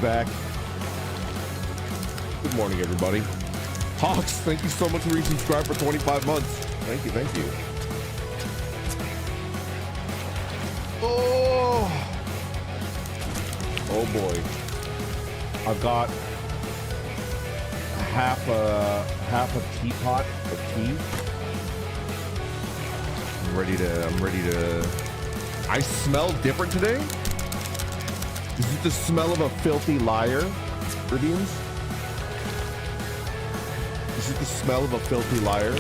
back. Good morning, everybody. Hawks, thank you so much for resubscribing for 25 months. Thank you, thank you. Oh boy. I've got half a teapot of tea. I'm ready to I smell different today. Is it the smell of a filthy liar, Ridians? Is it the smell of a filthy liar?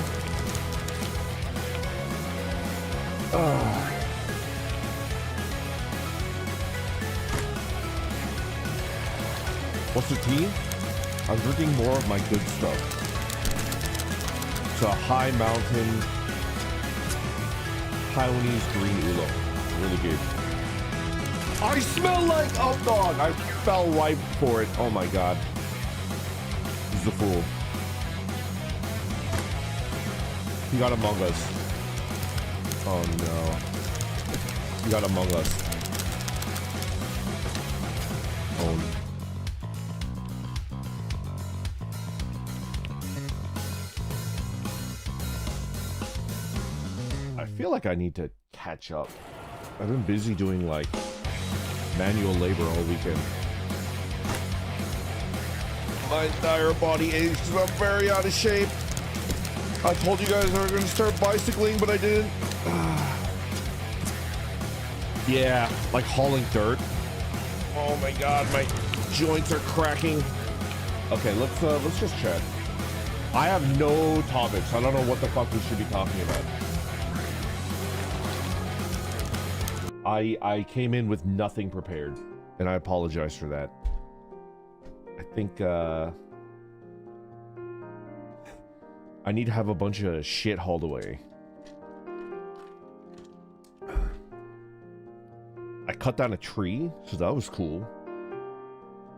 What's the tea? I'm drinking more of my good stuff. It's a high mountain Taiwanese green oolong. Really good. I smell like a dog. I fell right for it. Oh my god. He's a fool. He got Among Us. Oh no. He got Among Us. Oh. I feel like I need to catch up. I've been busy doing like manual labor all weekend. My entire body aches because I'm very out of shape. I told you guys I was going to start bicycling, but I didn't. Yeah, like hauling dirt. Oh my god, my joints are cracking. Okay, let's just chat. I have no topics. I don't know what the fuck we should be talking about. I came in with nothing prepared, and I apologize for that. I think I need to have a bunch of shit hauled away. I cut down a tree, so that was cool.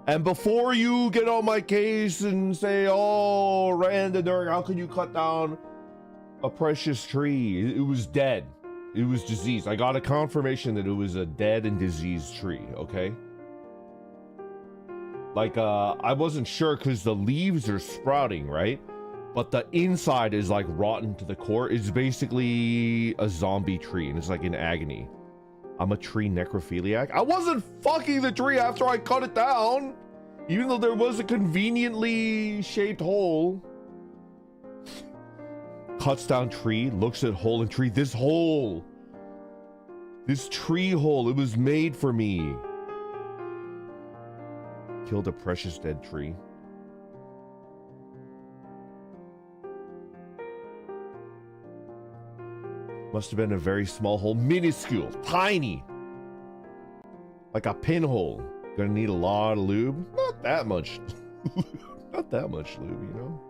And before you get on my case and say, oh, Random, how can you cut down a precious tree? It was dead. It was diseased. I got a confirmation that it was a dead and diseased tree, okay? Like, I wasn't sure because the leaves are sprouting, right? But the inside is like rotten to the core. It's basically a zombie tree and it's like in agony. I'm a tree necrophiliac. I wasn't fucking the tree after I cut it down, even though there was a conveniently shaped hole. Cuts down tree, looks at hole in tree. This hole, this tree hole, it was made for me. Killed a precious dead tree. Must have been a very small hole, minuscule, tiny, like a pinhole. Gonna need a lot of lube. Not that much. Not that much lube, you know.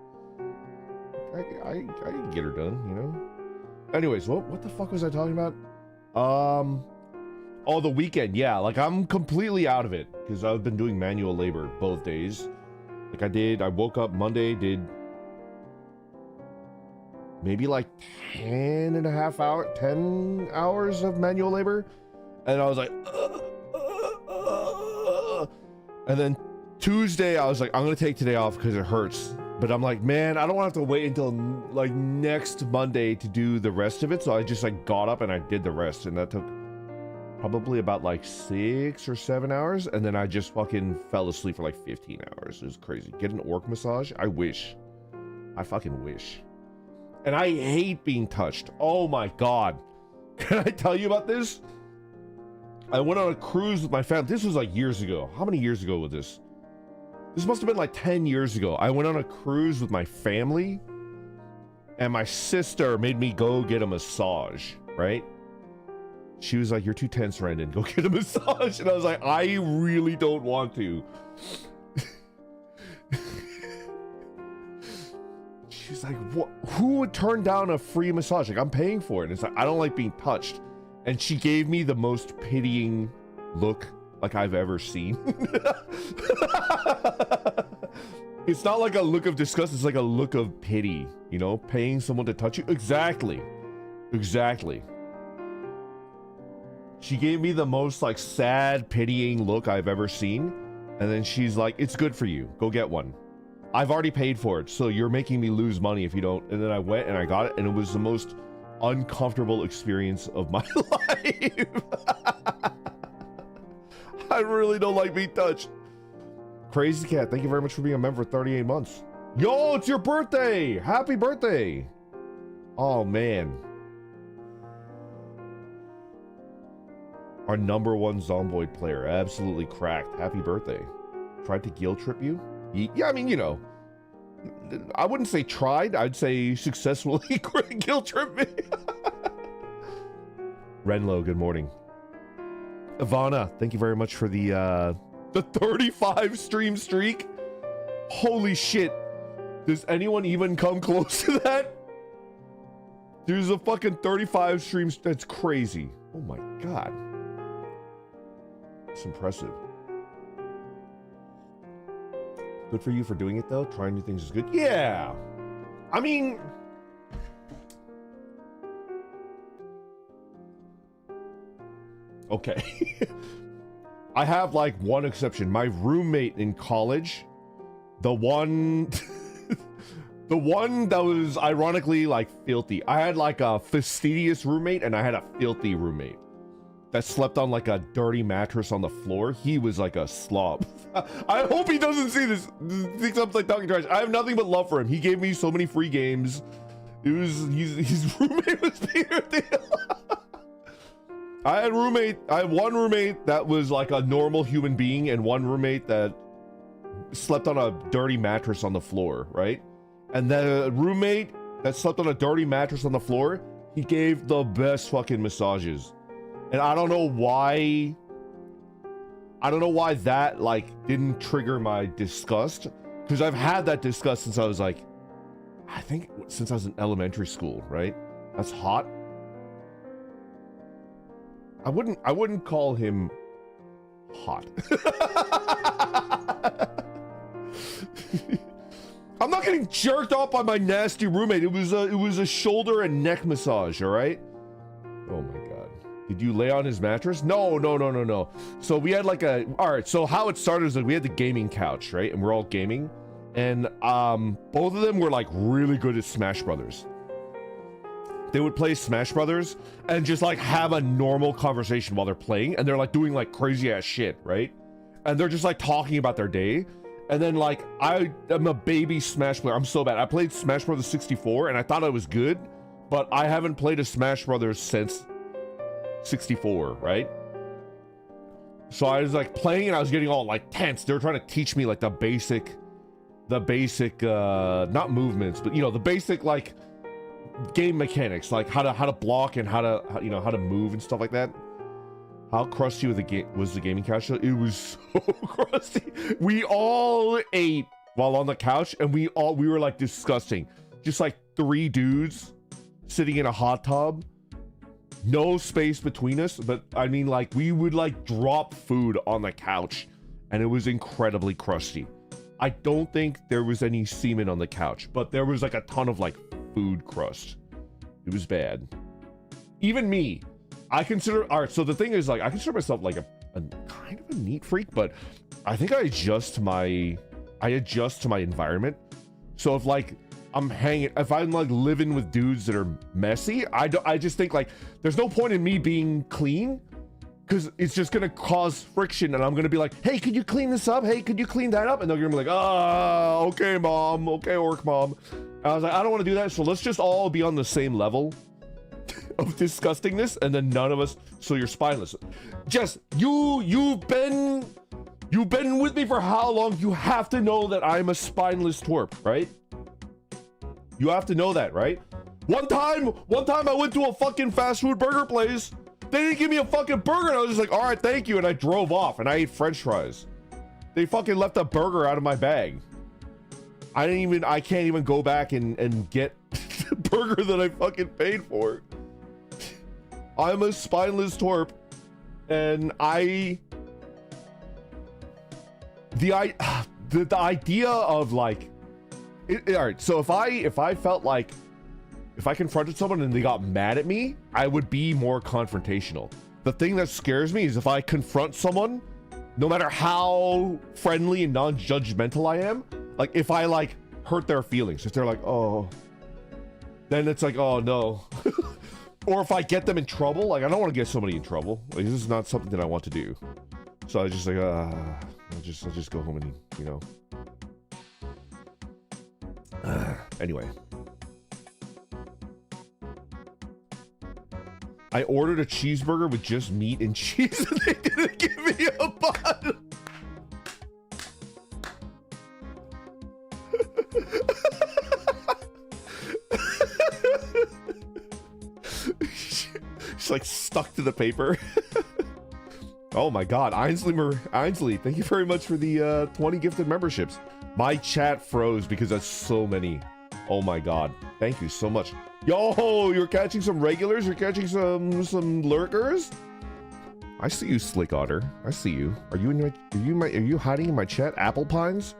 I can get her done, you know. Anyways, what the fuck was I talking about? Oh, the weekend. Yeah, like I'm completely out of it because I've been doing manual labor both days. Like I woke up Monday, did maybe like 10 hours of manual labor, and I was like and then Tuesday I was like, I'm gonna take today off because it hurts, but I'm like, man, I don't want to have to wait until like next Monday to do the rest of it. So I just like got up and I did the rest, and that took probably about like 6 or 7 hours, and then I just fucking fell asleep for like 15 hours. It was crazy. Get an orc massage? I wish. I fucking wish. And I hate being touched. Oh my god. Can I tell you about this? I went on a cruise with my family. This was like years ago. How many years ago was this? This must have been like 10 years ago. I went on a cruise with my family, and my sister made me go get a massage, right? She was like, you're too tense, Brandon. Go get a massage. And I was like, I really don't want to. She's like, what? Who would turn down a free massage? Like, I'm paying for it. And it's like, I don't like being touched. And she gave me the most pitying look like I've ever seen. It's not like a look of disgust. It's like a look of pity, you know, paying someone to touch you. Exactly. Exactly. She gave me the most like sad, pitying look I've ever seen. And then she's like, it's good for you. Go get one. I've already paid for it, so you're making me lose money if you don't. And then I went and I got it, and it was the most uncomfortable experience of my life. I really don't like being touched. Crazy Cat, thank you very much for being a member for 38 months. Yo, it's your birthday! Happy birthday! Oh, man. Our #1 Zomboid player, absolutely cracked. Happy birthday. Tried to guilt trip you? Yeah, I mean, you know, I wouldn't say tried, I'd say successfully guilt trip me. Renlo, good morning. Ivana, thank you very much for the 35 stream streak. Holy shit. Does anyone even come close to that? There's a fucking 35 streams. That's crazy. Oh my god. It's impressive. Good for you for doing it though. Trying new things is good. Yeah. I mean, okay. I have like one exception. My roommate in college, the one that was ironically like filthy. I had like a fastidious roommate and I had a filthy roommate that slept on like a dirty mattress on the floor. He was like a slob. I hope he doesn't see this. Thinks I'm like talking trash. I have nothing but love for him. He gave me so many free games. It was his roommate was Peter Thiel. I had one roommate that was like a normal human being and one roommate that slept on a dirty mattress on the floor, right? And the roommate that slept on a dirty mattress on the floor, he gave the best fucking massages. And I don't know why that like didn't trigger my disgust, because I've had that disgust since I was like, I think since I was in elementary school, right? That's hot. I wouldn't call him hot. I'm not getting jerked off by my nasty roommate. It was a shoulder and neck massage, all right? Oh my god. Did you lay on his mattress? No. So we had like all right, so how it started is like we had the gaming couch, right? And we're all gaming. And both of them were like really good at Smash Brothers. They would play Smash Brothers and just like have a normal conversation while they're playing, and they're like doing like crazy ass shit, right? And they're just like talking about their day. And then like I am a baby Smash player. I'm so bad. I played Smash Brothers 64 and I thought I was good, but I haven't played a Smash Brothers since 64, right? So I was like playing and I was getting all like tense. They were trying to teach me like the basic not movements, but you know, the basic like game mechanics, like how to block and how to move and stuff like that. How crusty was the gaming couch? It was so crusty. We all ate while on the couch, and we were like disgusting. Just like 3 dudes sitting in a hot tub, no space between us. But I mean, like we would like drop food on the couch, and it was incredibly crusty. I don't think there was any semen on the couch, but there was like a ton of like food crust. It was bad. Even me, I consider, all right, so the thing is like I consider myself like a kind of a neat freak, but I think I adjust to my environment. So if like if I'm like living with dudes that are messy, I just think like there's no point in me being clean, because it's just gonna cause friction, and I'm gonna be like, hey, could you clean this up? Hey, could you clean that up? And they're gonna be like, okay, mom, okay, orc mom. And I was like, I don't want to do that, so let's just all be on the same level of disgustingness, and then none of us. So you're spineless. Jess, you've been with me for how long? You have to know that I'm a spineless twerp, right? You have to know that, right? One time I went to a fucking fast food burger place. They didn't give me a fucking burger, and I was just like, all right, thank you, and I drove off, and I ate French fries. They fucking left a burger out of my bag. I can't even go back and get the burger that I fucking paid for. I'm a spineless twerp, and the idea of like, all right, so if I felt like, if I confronted someone and they got mad at me, I would be more confrontational. The thing that scares me is if I confront someone no matter how friendly and non-judgmental I am, like if I like hurt their feelings, if they're like, oh, then it's like, oh no. Or if I get them in trouble, like I don't want to get somebody in trouble. Like this is not something that I want to do. So I just like, I'll just go home and, you know. Anyway. I ordered a cheeseburger with just meat and cheese and they didn't give me a bun. It's like stuck to the paper. Oh my god, Ainsley, thank you very much for the 20 gifted memberships. My chat froze because that's so many. Oh my god, thank you so much. Yo, you're catching some regulars? You're catching some lurkers? I see you, Slick Otter. I see you. Are you hiding in my chat, Apple Pines?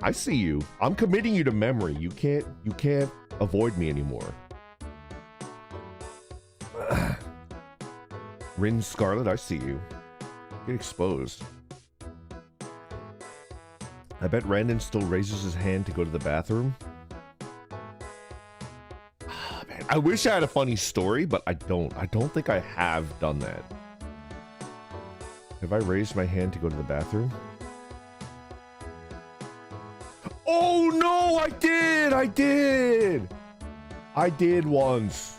I see you. I'm committing you to memory. You can't avoid me anymore. Rin Scarlet, I see you. Get exposed. I bet Randon still raises his hand to go to the bathroom. Ah, man. I wish I had a funny story, but I don't. I don't think I have done that. Have I raised my hand to go to the bathroom? Oh no, I did! I did once.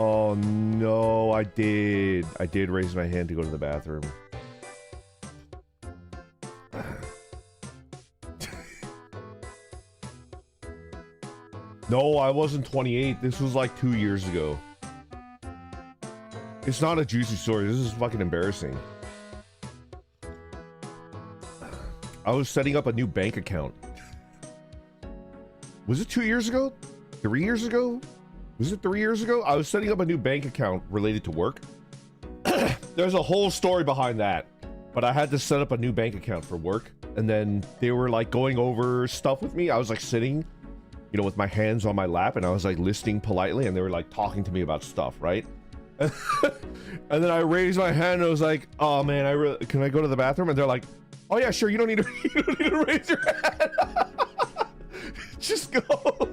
Oh no, I did raise my hand to go to the bathroom. No, I wasn't 28. This was like 2 years ago. It's not a juicy story. This is fucking embarrassing. I was setting up a new bank account. Was it 2 years ago? 3 years ago? Was it 3 years ago? I was setting up a new bank account related to work. There's a whole story behind that. But I had to set up a new bank account for work. And then they were like going over stuff with me. I was like sitting, you know, with my hands on my lap. And I was like listening politely. And they were like talking to me about stuff, right? And then I raised my hand and I was like, oh man, can I go to the bathroom? And they're like, oh yeah, sure. You don't need to raise your hand. Just go.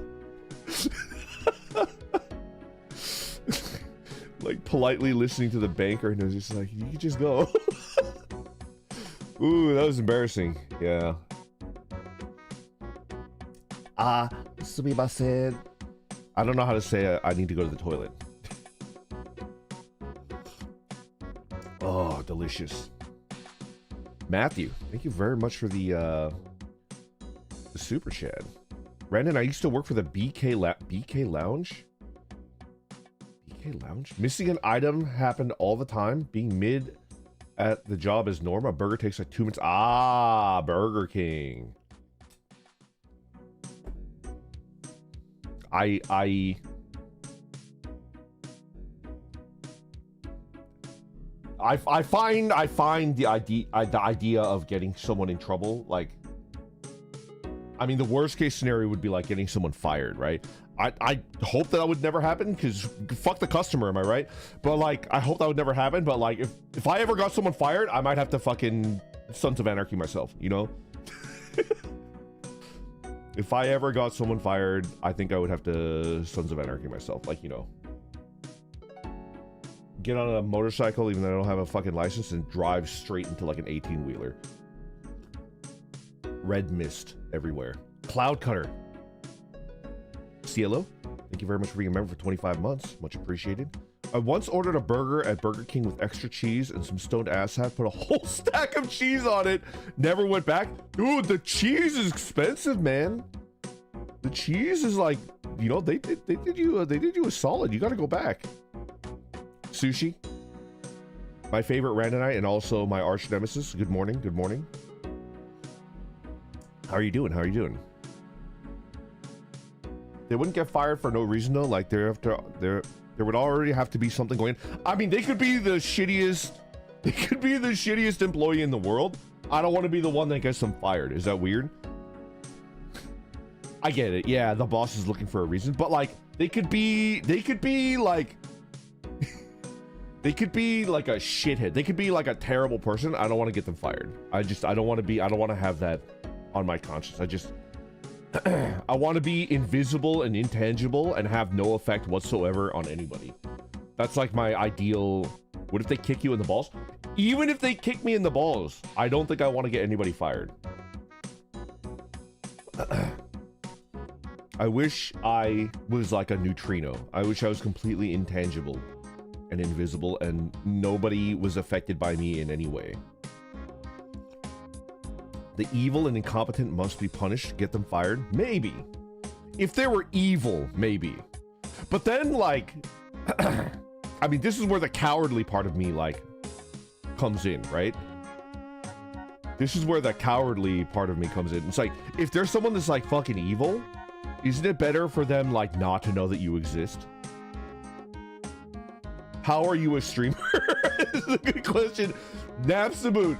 Like politely listening to the banker, and it was just like, you can just go. Ooh, that was embarrassing. Yeah. Sumimasen. I don't know how to say I need to go to the toilet. Oh, delicious. Matthew, thank you very much for the super chat. Brandon, I used to work for the BK Lounge. Lounge. Missing an item happened all the time. Being mid at the job is norm. A burger takes like 2 minutes. Ah, Burger King. I find the idea of getting someone in trouble, like, I mean, the worst case scenario would be like getting someone fired, right? I hope that would never happen, because fuck the customer, am I right? But like, I hope that would never happen. But like, if I ever got someone fired, I might have to fucking Sons of Anarchy myself, you know? If I ever got someone fired, I think I would have to Sons of Anarchy myself, like, you know. Get on a motorcycle, even though I don't have a fucking license, and drive straight into like an 18-wheeler. Red mist everywhere. Cloud Cutter. Cielo, thank you very much for being a member for 25 months. Much appreciated. I once ordered a burger at Burger King with extra cheese and some stoned ass hat, put a whole stack of cheese on it. Never went back. Dude, the cheese is expensive, man. The cheese is like, you know, they did you a solid. You got to go back. Sushi, my favorite Randonite and also my arch nemesis. Good morning. Good morning. How are you doing? How are you doing? They wouldn't get fired for no reason though. Like there would already have to be something going. I mean, they could be the shittiest. They could be the shittiest employee in the world. I don't want to be the one that gets them fired. Is that weird? I get it. Yeah, the boss is looking for a reason, but like they could be like They could be like a shithead. They could be like a terrible person. I don't want to get them fired. I don't want to have that on my conscience. I want to be invisible and intangible and have no effect whatsoever on anybody. That's like my ideal. What if they kick you in the balls? Even if they kick me in the balls, I don't think I want to get anybody fired. I wish I was like a neutrino. I wish I was completely intangible and invisible and nobody was affected by me in any way. The evil and incompetent must be punished. Get them fired? Maybe. If they were evil, maybe. But then, like, I mean, this is where the cowardly part of me, like, comes in, right? This is where the cowardly part of me comes in. It's like, if there's someone that's, like, fucking evil, isn't it better for them, like, not to know that you exist? How are you a streamer? This is a good question. Napsaboot.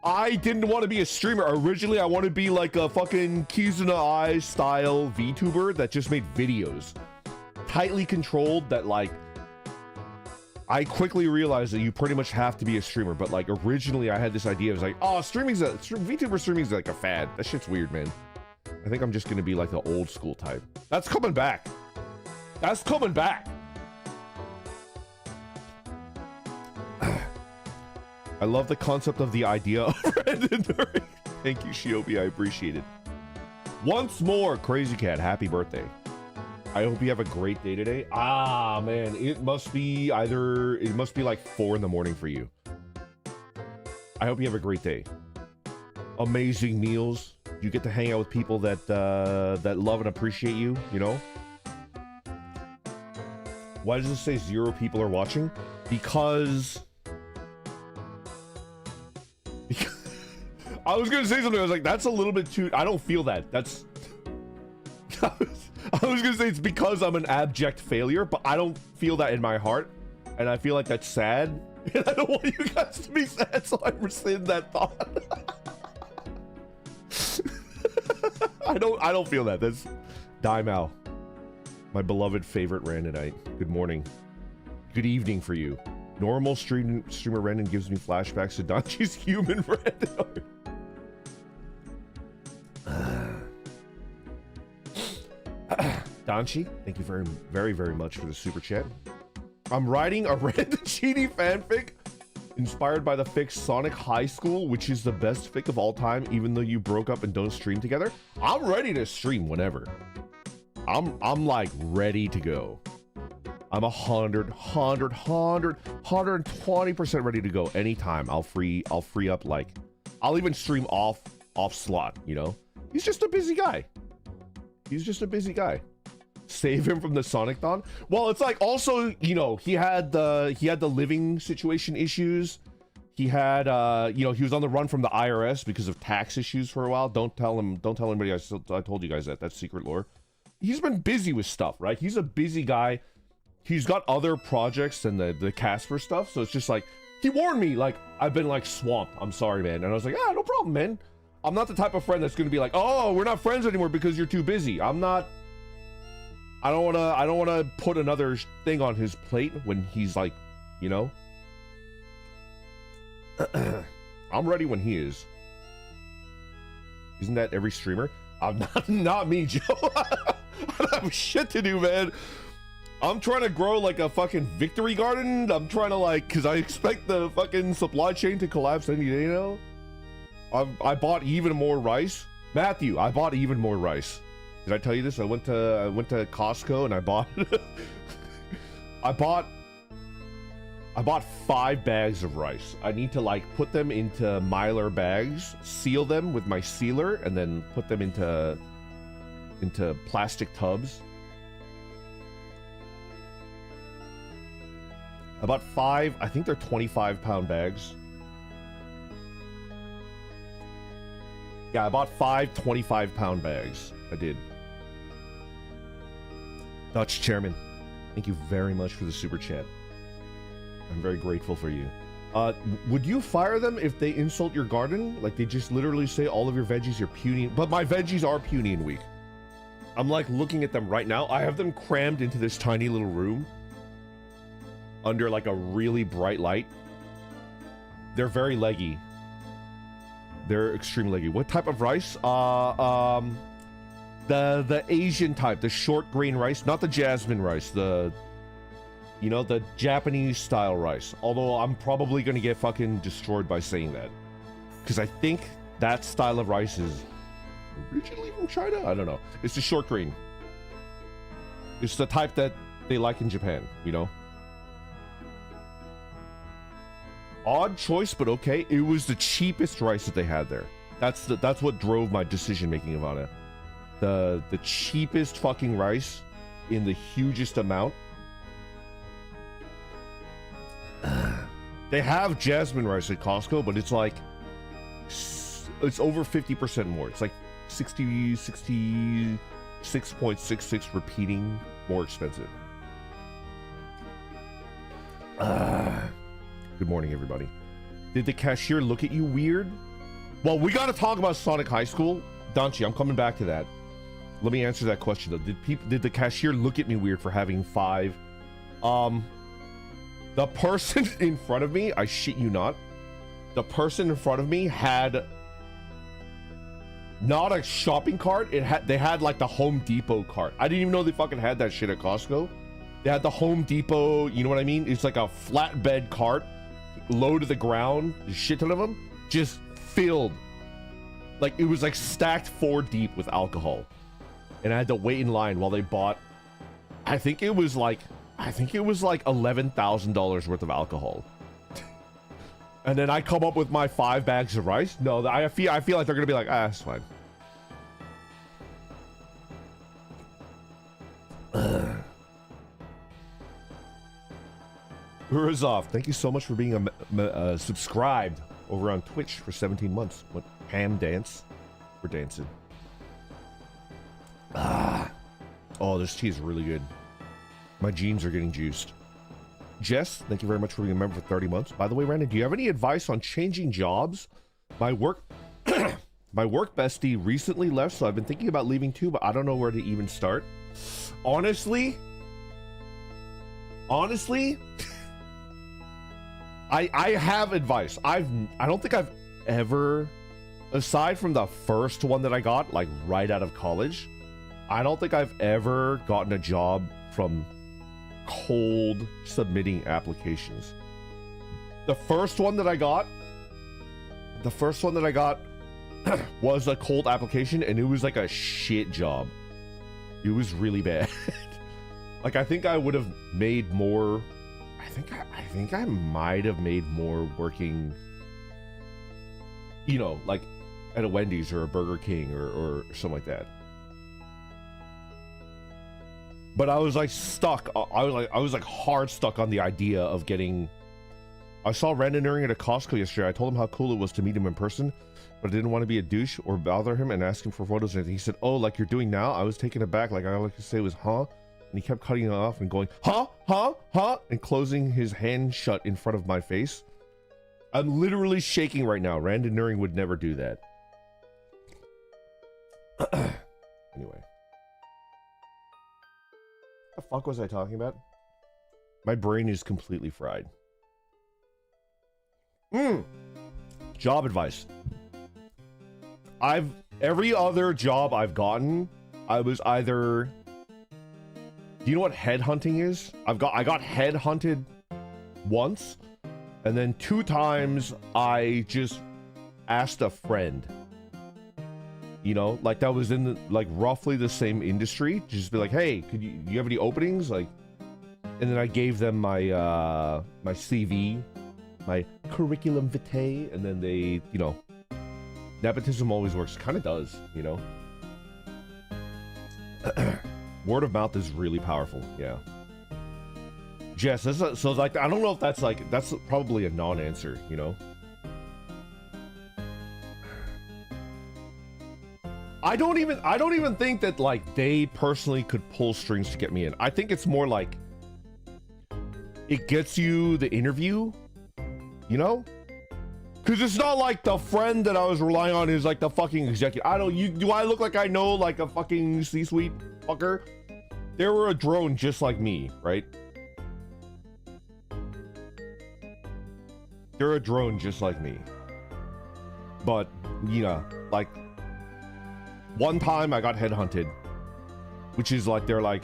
I didn't want to be a streamer. Originally, I wanted to be like a fucking Kizuna Eye style VTuber that just made videos. Tightly controlled that, like, I quickly realized that you pretty much have to be a streamer. But like originally I had this idea. I was like, oh, VTuber streaming is like a fad. That shit's weird, man. I think I'm just going to be like the old school type. That's coming back. That's coming back. I love the concept of the idea of rendering. Thank you, Shiobi. I appreciate it. Once more, Crazy Cat, happy birthday. I hope you have a great day today. Ah, man, it must be like 4 in the morning for you. I hope you have a great day. Amazing meals. You get to hang out with people that that love and appreciate you, you know? Why does it say 0 people are watching? Because I was gonna say something. I was like, that's a little bit too. I don't feel that. That's. I was gonna say it's because I'm an abject failure, but I don't feel that in my heart, and I feel like that's sad. And I don't want you guys to be sad, so I rescind that thought. I don't feel that. That's Daimao, my beloved favorite Randonite. Good morning. Good evening for you. Normal streamer Randon gives me flashbacks to Danchi's human Randon. Danchi, thank you very much for the super chat. I'm writing a Randon Genie fanfic inspired by the fic Sonic High School, which is the best fic of all time, even though you broke up and don't stream together. I'm ready to stream whenever. I'm like ready to go. I'm 120% ready to go anytime. I'll free up, like, I'll even stream off slot, you know? He's just a busy guy. Save him from the Sonic Thon. Well, it's like also, you know, he had the living situation issues. He had you know, he was on the run from the IRS because of tax issues for a while. Don't tell anybody I told you guys that. That's secret lore. He's been busy with stuff, right? He's a busy guy. He's got other projects than the Casper stuff, so it's just like, he warned me, like, I've been like swamped. I'm sorry, man. And I was like, no problem, man. I'm not the type of friend that's gonna be like, oh, we're not friends anymore because you're too busy. I don't wanna put another thing on his plate when he's like, you know. I'm ready when he is. Isn't that every streamer? I'm not me, Joe. I don't have shit to do, man. I'm trying to grow like a fucking victory garden. I'm trying to, like, because I expect the fucking supply chain to collapse any day now. I bought even more rice. Matthew, I bought even more rice. Did I tell you this? I went to Costco and I bought I bought 5 bags of rice. I need to, like, put them into Mylar bags, seal them with my sealer, and then put them into plastic tubs. I bought 5, I think they're 25-pound bags. Yeah, I bought 5 25-pound bags. I did. Dutch Chairman, thank you very much for the super chat. I'm very grateful for you. Would you fire them if they insult your garden? Like, they just literally say all of your veggies are puny, but my veggies are puny and weak. I'm like looking at them right now. I have them crammed into this tiny little room. under like a really bright light. They're very leggy. They're extremely leggy. What type of rice? The Asian type, the short grain rice, not the jasmine rice, the Japanese style rice. Although I'm probably gonna get fucking destroyed by saying that, because I think that style of rice is originally from China. I don't know. It's the short grain. It's the type that they like in Japan. Odd choice, but okay. It was the cheapest rice that they had there. That's what drove my decision making about it. The cheapest fucking rice in the hugest amount. They have jasmine rice at Costco, but it's like it's over 50% more. It's like 66.66 repeating more expensive. Good morning, everybody. Did the cashier look at you weird? Well, we got to talk about Sonic High School. Danchi, I'm coming back to that. Let me answer that question though. Did the cashier look at me weird for having 5? The person in front of me, I shit you not, the person in front of me had not a shopping cart. They had like the Home Depot cart. I didn't even know they fucking had that shit at Costco. They had the Home Depot, you know what I mean? It's like a flatbed cart, low to the ground, a shit ton of them, just filled. Like it was like stacked 4 deep with alcohol. And I had to wait in line while they bought, I think it was like $11,000 worth of alcohol. And then I come up with my 5 bags of rice. No, I feel like they're gonna be like, that's fine. Urazov, thank you so much for being subscribed over on Twitch for 17 months. What ham dance? We're dancing. Oh, this tea is really good. My jeans are getting juiced. Jess, thank you very much for being a member for 30 months. By the way, Brandon, do you have any advice on changing jobs? My work bestie recently left, so I've been thinking about leaving too, but I don't know where to even start. Honestly, I have advice. I don't think I've ever, aside from the first one that I got, like right out of college, I don't think I've ever gotten a job from cold submitting applications. The first one that I got was a cold application, and it was like a shit job. It was really bad. Like I think I would have made more. I think I might have made more working, like at a Wendy's or a Burger King or something like that. But I was like stuck. I was like hard stuck on the idea of getting. I saw Randon Uring at a Costco yesterday. I told him how cool it was to meet him in person, but I didn't want to be a douche or bother him and ask him for photos or anything. He said, "Oh, like you're doing now?" I was taken aback. Like I like to say was, "Huh?" And he kept cutting it off and going, "Huh, huh, huh," and closing his hand shut in front of my face. I'm literally shaking right now. Randon Uring would never do that. Anyway. What the fuck was I talking about? My brain is completely fried. Job advice. Every other job I've gotten, I was either. Do you know what headhunting is? I got headhunted once, and then 2 times I just asked a friend. Like that was in like roughly the same industry. Just be like, hey, do you have any openings? Like, and then I gave them my my CV, my curriculum vitae, and then they, nepotism always works. Kind of does, Word of mouth is really powerful. Yeah. Jess, so like I don't know if that's probably a non-answer, I don't even think that like they personally could pull strings to get me in. I think it's more like it gets you the interview, because it's not like the friend that I was relying on is like the fucking executive. Do I look like I know like a fucking C-suite fucker? They were a drone just like me, right? They're a drone just like me. But, you know, like, one time I got headhunted, which is like, they're like,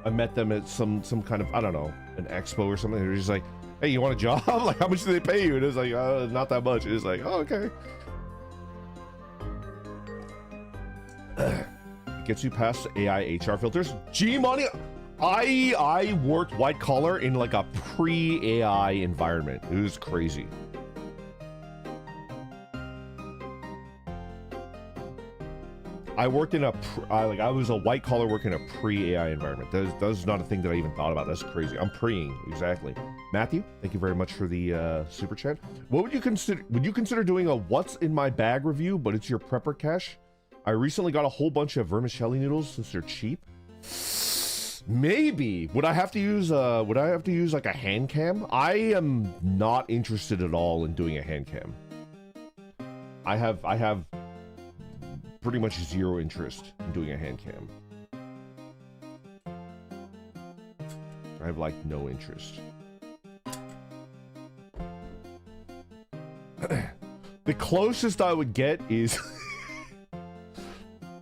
I met them at some kind of, I don't know, an expo or something. They're just like, hey, you want a job? Like, how much do they pay you? And it was like, not that much. It was like, oh, okay. It gets you past AI HR filters. G-Money, I worked white collar in like a pre-AI environment. It was crazy. I worked in a, I was a white collar working in a pre-AI environment. That's not a thing that I even thought about. That's crazy. I'm preing, exactly. Matthew, thank you very much for the super chat. What would you consider? Would you consider doing a what's in my bag review, but it's your prepper cache? I recently got a whole bunch of vermicelli noodles since they're cheap. Maybe. Would I have to use like a hand cam? I am not interested at all in doing a hand cam. I have pretty much zero interest in doing a hand cam. I have like no interest. The closest I would get is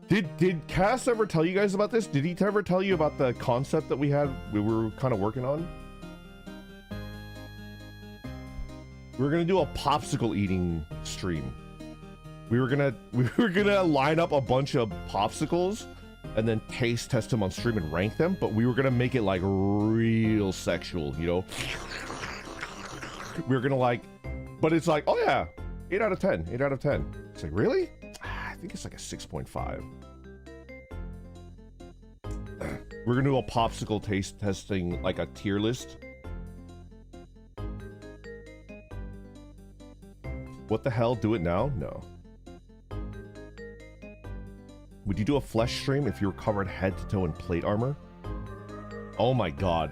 Did Cass ever tell you guys about this? Did he ever tell you about the concept that we were kind of working on? We were gonna do a popsicle eating stream. We were gonna line up a bunch of popsicles and then taste test them on stream and rank them, but we were gonna make it like real sexual, you know? We were gonna like, but it's like, oh yeah, 8 out of 10, 8 out of 10. It's like, really? I think it's like a 6.5. We're gonna do a popsicle taste testing, like a tier list. What the hell? Do it now? No. Would you do a flesh stream if you were covered head to toe in plate armor? Oh my god.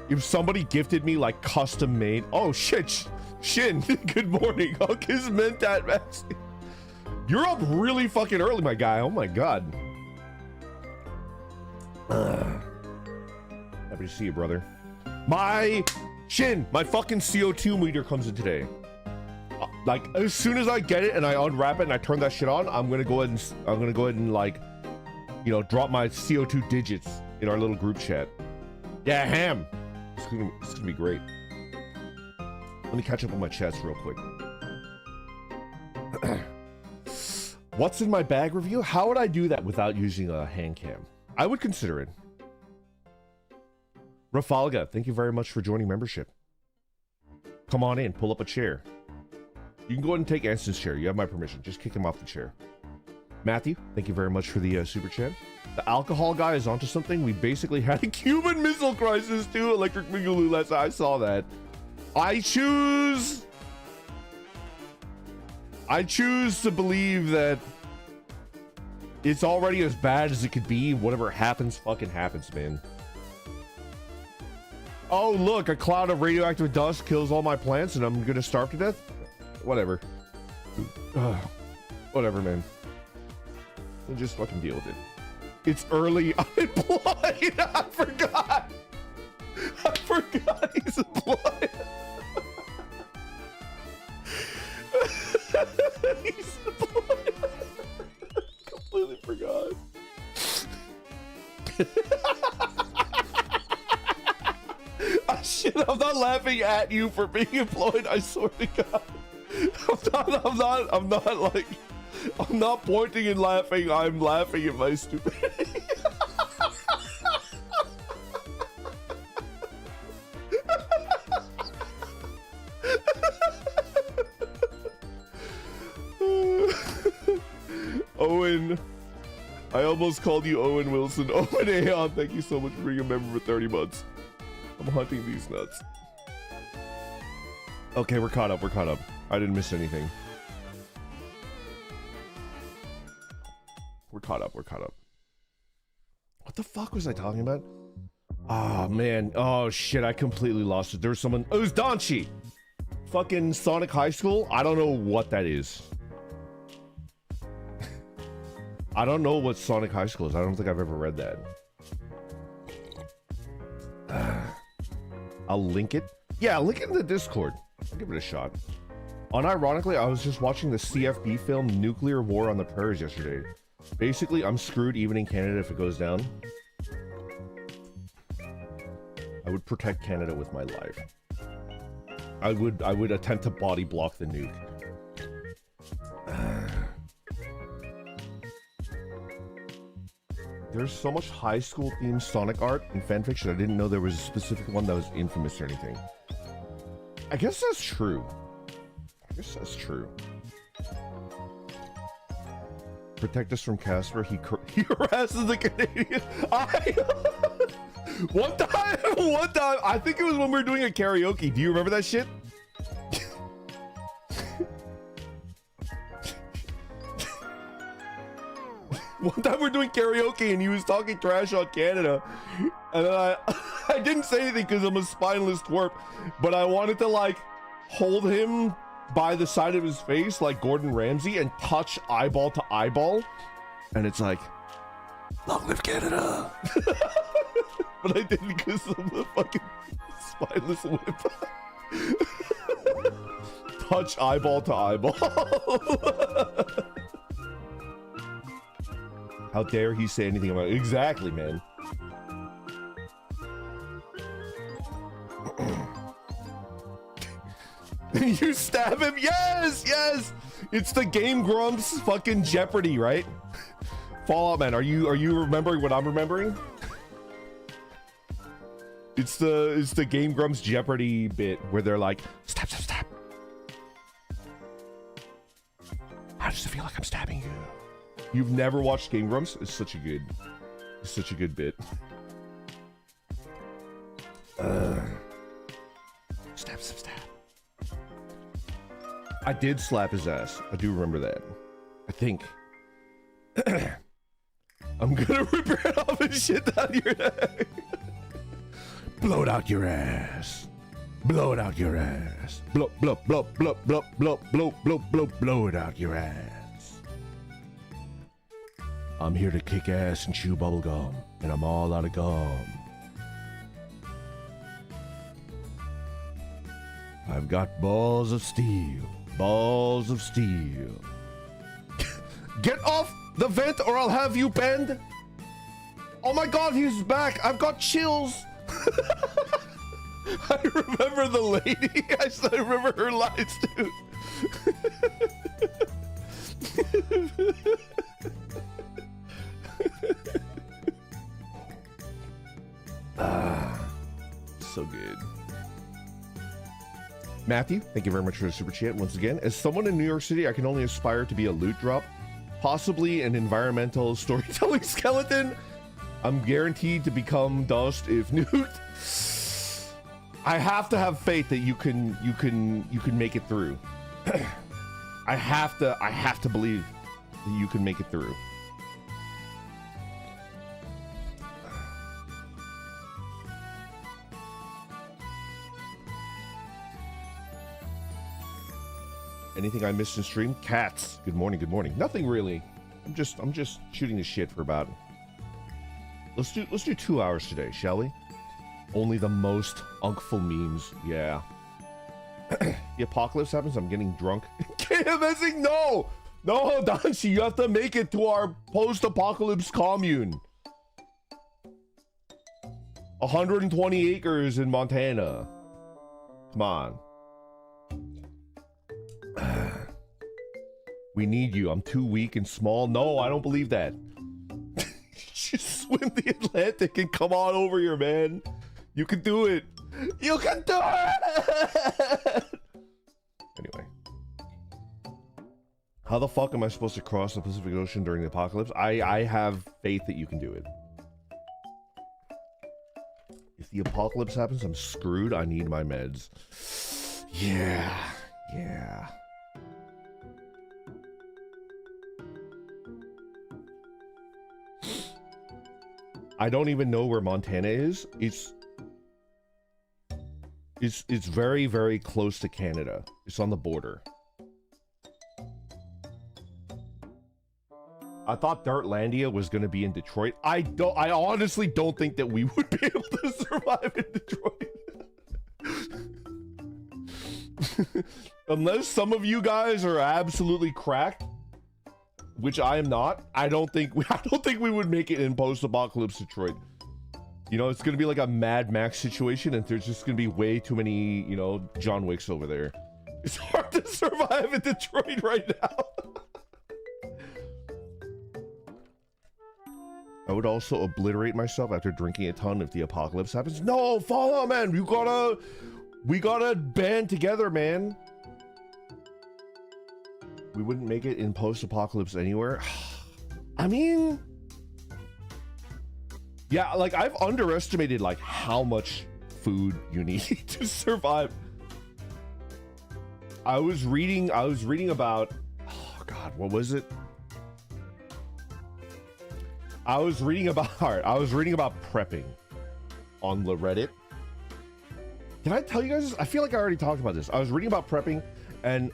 If somebody gifted me like custom made, oh shit, Shin, good morning. Hawkins meant that, Max. You're up really fucking early, my guy. Oh my god. Happy to see you, brother. My Shin, my fucking CO2 meter comes in today. Like as soon as I get it and I unwrap it and I turn that shit on, I'm gonna go ahead and like, you know, drop my CO2 digits in our little group chat. Yeah, ham. It's gonna be great. Let me catch up on my chats real quick. What's in my bag review? How would I do that without using a hand cam? I would consider it. Rafalga, thank you very much for joining membership. Come on in, pull up a chair. You can go ahead and take Anston's chair. You have my permission. Just kick him off the chair. Matthew, thank you very much for the super chat. The alcohol guy is onto something. We basically had a Cuban Missile Crisis too. Electric Boogaloo last night. I saw that. I choose to believe that it's already as bad as it could be. Whatever happens, fucking happens, man. Oh, look, a cloud of radioactive dust kills all my plants and I'm gonna starve to death? Whatever. Whatever, man. We'll just fucking deal with it. It's early unemployed. I forgot he's employed. He's employed. Completely forgot. Shit, I'm not laughing at you for being employed, I swear to God. I'm not pointing and laughing, I'm laughing at my stupidity. Owen, I almost called you Owen Wilson. Owen Aeon, thank you so much for being a member for 30 months. I'm hunting these nuts. Okay, we're caught up. I didn't miss anything. We're caught up. What the fuck was I talking about? Oh, man. Oh, shit. I completely lost it. There was someone. Oh, it was Donchi. Fucking Sonic High School. I don't know what that is. I don't know what Sonic High School is. I don't think I've ever read that. I'll link it. Yeah, link in the Discord. I'll give it a shot. Unironically, I was just watching the CFB film Nuclear War on the Prairies yesterday. Basically, I'm screwed even in Canada if it goes down. I would protect Canada with my life. I would attempt to body block the nuke. There's so much high school themed Sonic art and fanfiction. I didn't know there was a specific one that was infamous or anything. I guess that's true. I guess that's true. Protect us from Casper. He harasses the Canadian. One time, I think it was when we were doing a karaoke. Do you remember that shit? One time we're doing karaoke and he was talking trash on Canada, and then I didn't say anything because I'm a spineless twerp, but I wanted to like hold him by the side of his face like Gordon Ramsay and touch eyeball to eyeball, and it's like, long live Canada. But I didn't because of the fucking spineless whip. Touch eyeball to eyeball. How dare he say anything about it? Exactly, man. You stab him? Yes, yes. It's the Game Grumps fucking Jeopardy, right? Fallout Man, are you remembering what I'm remembering? It's the Game Grumps Jeopardy bit where they're like, stab, stab, stab. How does it feel like I'm stabbing you? You've never watched Game Grumps? It's such a good bit. Stab, stab, stab. I did slap his ass. I do remember that. I think. I'm gonna rip it off and shit down your neck. Blow it out your ass. Blow it out your ass. Blow, blow, blow, blow, blow, blow, blow, blow, blow, blow it out your ass. I'm here to kick ass and chew bubblegum, and I'm all out of gum. I've got balls of steel. Balls of steel. Get off the vent or I'll have you bend. Oh my god, he's back. I've got chills. I remember the lady. I still remember her lines too. So good. Matthew, thank you very much for the super chat once again. As someone in New York City, I can only aspire to be a loot drop, possibly an environmental storytelling skeleton. I'm guaranteed to become dust if nuked. I have to have faith that you can make it through. I have to believe that you can make it through. Anything I missed in stream? Cats. Good morning. Good morning. Nothing really. I'm just shooting the shit for about. Let's do 2 hours today, shall we? Only the most uncful memes. Yeah. The apocalypse happens. I'm getting drunk. KMSing? No, no, Danshi. You have to make it to our post-apocalypse commune. 120 acres in Montana. Come on. We need you. I'm too weak and small. No, I don't believe that. Just swim the Atlantic and come on over here, man. You can do it. You can do it. Anyway. How the fuck am I supposed to cross the Pacific Ocean during the apocalypse? I have faith that you can do it. If the apocalypse happens, I'm screwed. I need my meds. Yeah. Yeah. I don't even know where Montana is. It's very, very close to Canada. It's on the border. I thought Dirtlandia was going to be in Detroit. I honestly don't think that we would be able to survive in Detroit. Unless some of you guys are absolutely cracked, which I am not, I don't think we would make it in post-apocalypse Detroit. You know, it's gonna be like a Mad Max situation, and there's just gonna be way too many, you know, John Wicks over there. It's hard to survive in Detroit right now. I would also obliterate myself after drinking a ton if the apocalypse happens. No, Fallout, man, we gotta band together, man. We wouldn't make it in post-apocalypse anywhere. I mean, yeah, like I've underestimated like how much food you need to survive. I was reading about, oh God, what was it? I was reading about prepping on the Reddit. Did I tell you guys this? I feel like I already talked about this. I was reading about prepping, and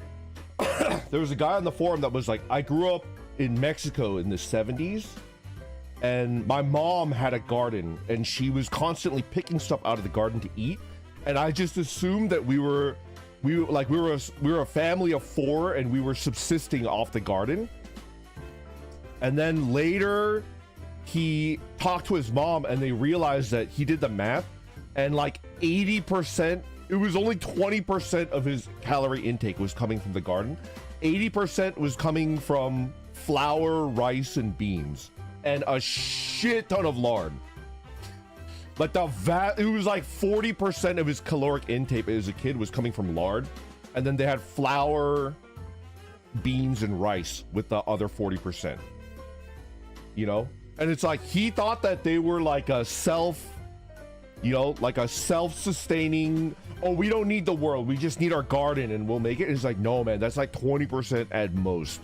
there was a guy on the forum that was like, I grew up in Mexico in the 70s, and my mom had a garden, and she was constantly picking stuff out of the garden to eat, and I just assumed that we were a family of 4, and we were subsisting off the garden. And then later he talked to his mom, and they realized that he did the math, and like 80%, it was only 20% of his calorie intake was coming from the garden. 80% was coming from flour, rice, and beans, and a shit ton of lard. Like it was like 40% of his caloric intake as a kid was coming from lard, and then they had flour, beans, and rice with the other 40%. You know, and it's like he thought that they were like a self-sustaining. Oh, we don't need the world. We just need our garden, and we'll make it. It's like, no, man, that's like 20% at most.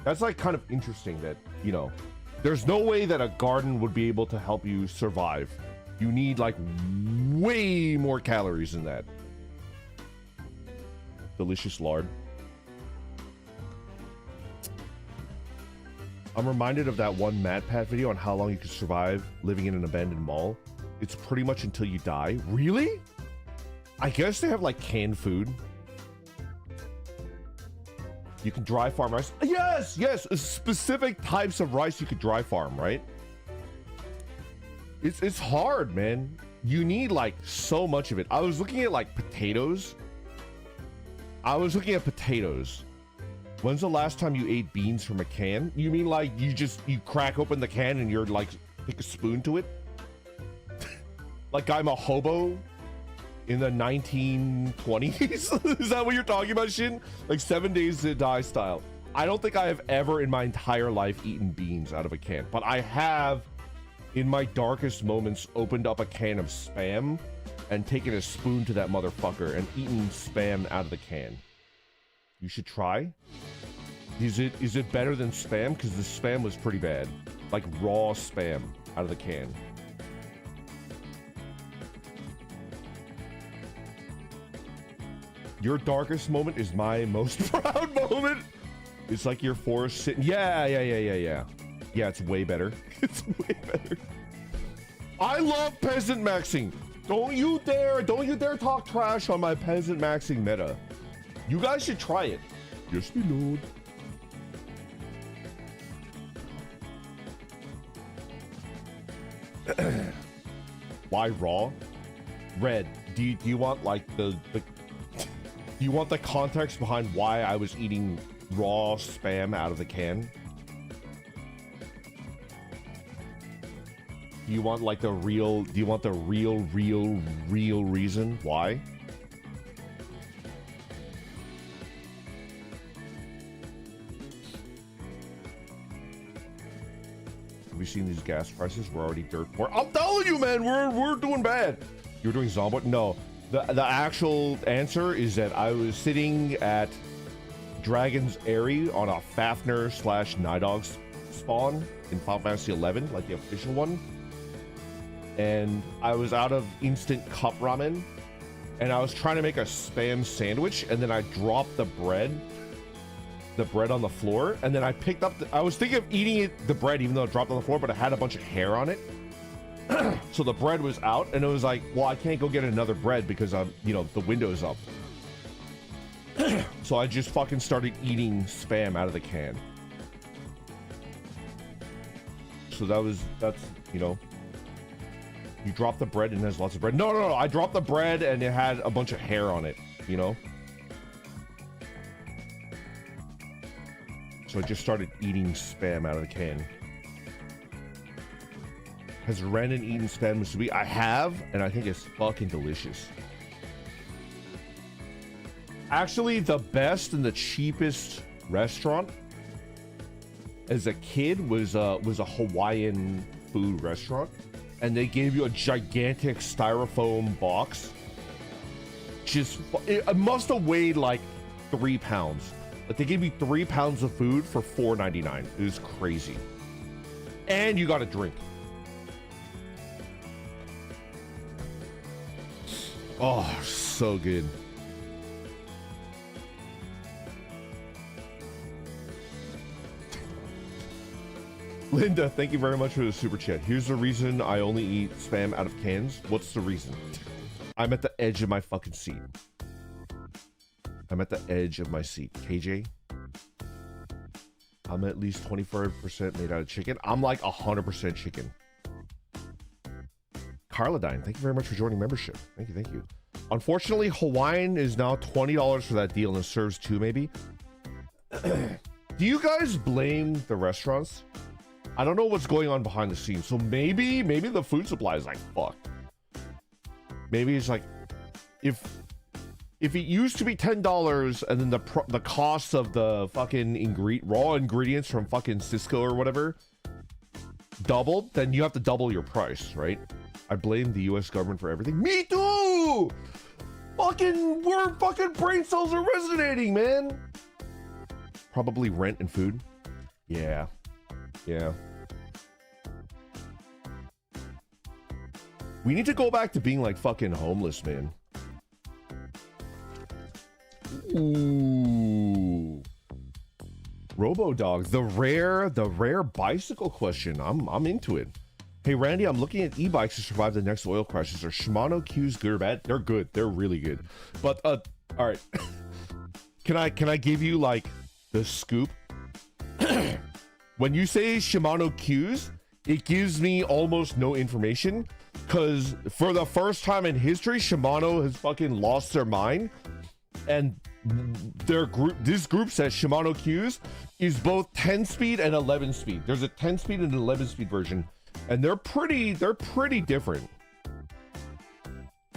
That's like kind of interesting that, you know, there's no way that a garden would be able to help you survive. You need like way more calories than that. Delicious lard. I'm reminded of that one MatPat video on how long you could survive living in an abandoned mall. It's pretty much until you die. Really? I guess they have like canned food. You can dry farm rice. Yes, yes, specific types of rice you could dry farm, right? It's hard, man. You need like so much of it. I was looking at like potatoes. When's the last time you ate beans from a can? You mean like you crack open the can and you're like, take a spoon to it? Like I'm a hobo in the 1920s? Is that what you're talking about, Shin? Like 7 Days to Die style. I don't think I have ever in my entire life eaten beans out of a can, but I have in my darkest moments opened up a can of Spam and taken a spoon to that motherfucker and eaten Spam out of the can. You should try. Is it better than Spam? Because the Spam was pretty bad. Like raw Spam out of the can. Your darkest moment is my most proud moment. It's like your forest sitting. Yeah. Yeah, it's way better. It's way better. I love peasant maxing. Don't you dare talk trash on my peasant maxing meta. You guys should try it. Yes, my lord. Why raw? Red, do you want like do you want the context behind why I was eating raw Spam out of the can? Do you want like the real reason why? Have you seen these gas prices? We're already dirt poor. I'm telling you, man, we're doing bad. You're doing zombie? No. The actual answer is that I was sitting at Dragon's Eyrie on a Fafnir / Nidog spawn in Final Fantasy 11, like the official one. And I was out of instant cup ramen, and I was trying to make a Spam sandwich, and then I dropped the bread on the floor, and then I picked up I was thinking of eating the bread even though it dropped on the floor, but it had a bunch of hair on it. So the bread was out, and it was like, well, I can't go get another bread because I'm, you know, the window's up. So I just fucking started eating Spam out of the can. So that's, you know, you drop the bread and there's lots of bread. No. I dropped the bread and it had a bunch of hair on it, you know? So I just started eating Spam out of the can. Has Brandon eaten Spam musubi? I have, and I think it's fucking delicious. Actually, the best and the cheapest restaurant as a kid was a Hawaiian food restaurant, and they gave you a gigantic styrofoam box. Just it must have weighed like 3 pounds. But they gave you 3 pounds of food for $4.99. It was crazy, and you got a drink. Oh, so good. Linda, thank you very much for the super chat. Here's the reason I only eat Spam out of cans. What's the reason? I'm at the edge of my fucking seat. I'm at the edge of my seat. KJ? I'm at least 25% made out of chicken. I'm like 100% chicken. Carladine, thank you very much for joining membership. Thank you. Unfortunately, Hawaiian is now $20 for that deal, and it serves 2 maybe. Do you guys blame the restaurants? I don't know what's going on behind the scenes. So maybe the food supply is like fucked. Maybe it's like if it used to be $10 and then the cost of the fucking raw ingredients from fucking Cisco or whatever doubled, then you have to double your price, right? I blame the US government for everything. Me too! Fucking brain cells are resonating, man. Probably rent and food. Yeah. We need to go back to being like fucking homeless, man. Ooh. Robo-Dog, the rare bicycle question. I'm into it. Hey Randy, I'm looking at e-bikes to survive the next oil crisis. Are Shimano Qs good or bad? They're good. They're really good. But all right. Can I give you like the scoop? When you say Shimano Qs, it gives me almost no information, because for the first time in history, Shimano has fucking lost their mind, and this group says Shimano Qs is both 10 speed and 11 speed. There's a 10 speed and an 11 speed version, and they're pretty different.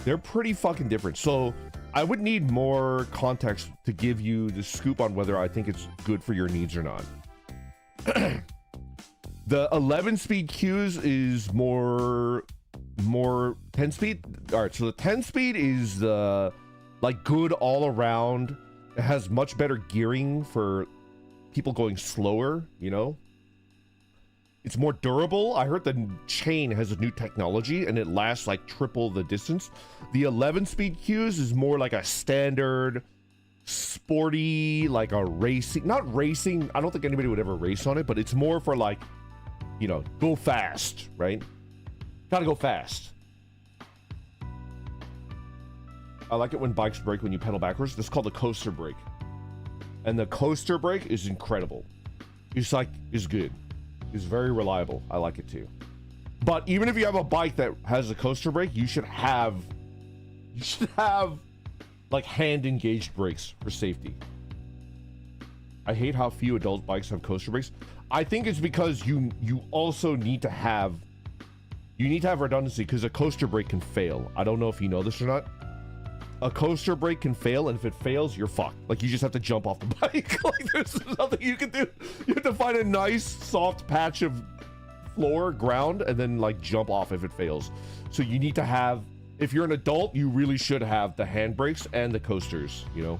They're pretty fucking different. So I would need more context to give you the scoop on whether I think it's good for your needs or not. The 11 speed Qs is more 10 speed. All right, so the 10 speed is like good all around. It has much better gearing for people going slower, you know. It's more durable. I heard the chain has a new technology and it lasts like triple the distance. The 11 speed Qs is more like a standard sporty, like a racing, not racing. I don't think anybody would ever race on it, but it's more for like, you know, go fast, right? Gotta go fast. I like it when bikes brake when you pedal backwards. This is called the coaster brake. And the coaster brake is incredible. It's good. It's very reliable. I like it too. But even if you have a bike that has a coaster brake, you should have like hand engaged brakes for safety. I hate how few adult bikes have coaster brakes. I think it's because you also need to have redundancy, because a coaster brake can fail. I don't know if you know this or not. A coaster brake can fail, and if it fails, you're fucked. Like, you just have to jump off the bike. Like, there's nothing you can do. You have to find a nice soft patch of ground, and then like jump off if it fails. So you need to have, if you're an adult, you really should have the handbrakes and the coasters, you know.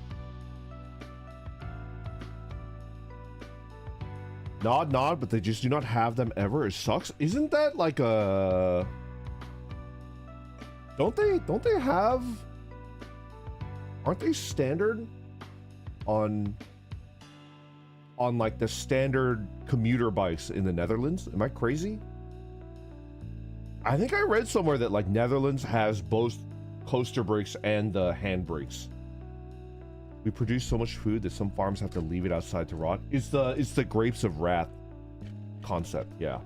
Nod, but they just do not have them ever. It sucks. Isn't that like a... Don't they have... Aren't they standard on like the standard commuter bikes in the Netherlands? Am I crazy? I think I read somewhere that like Netherlands has both coaster brakes and the hand brakes. We produce so much food that some farms have to leave it outside to rot. It's the grapes of wrath concept, yeah.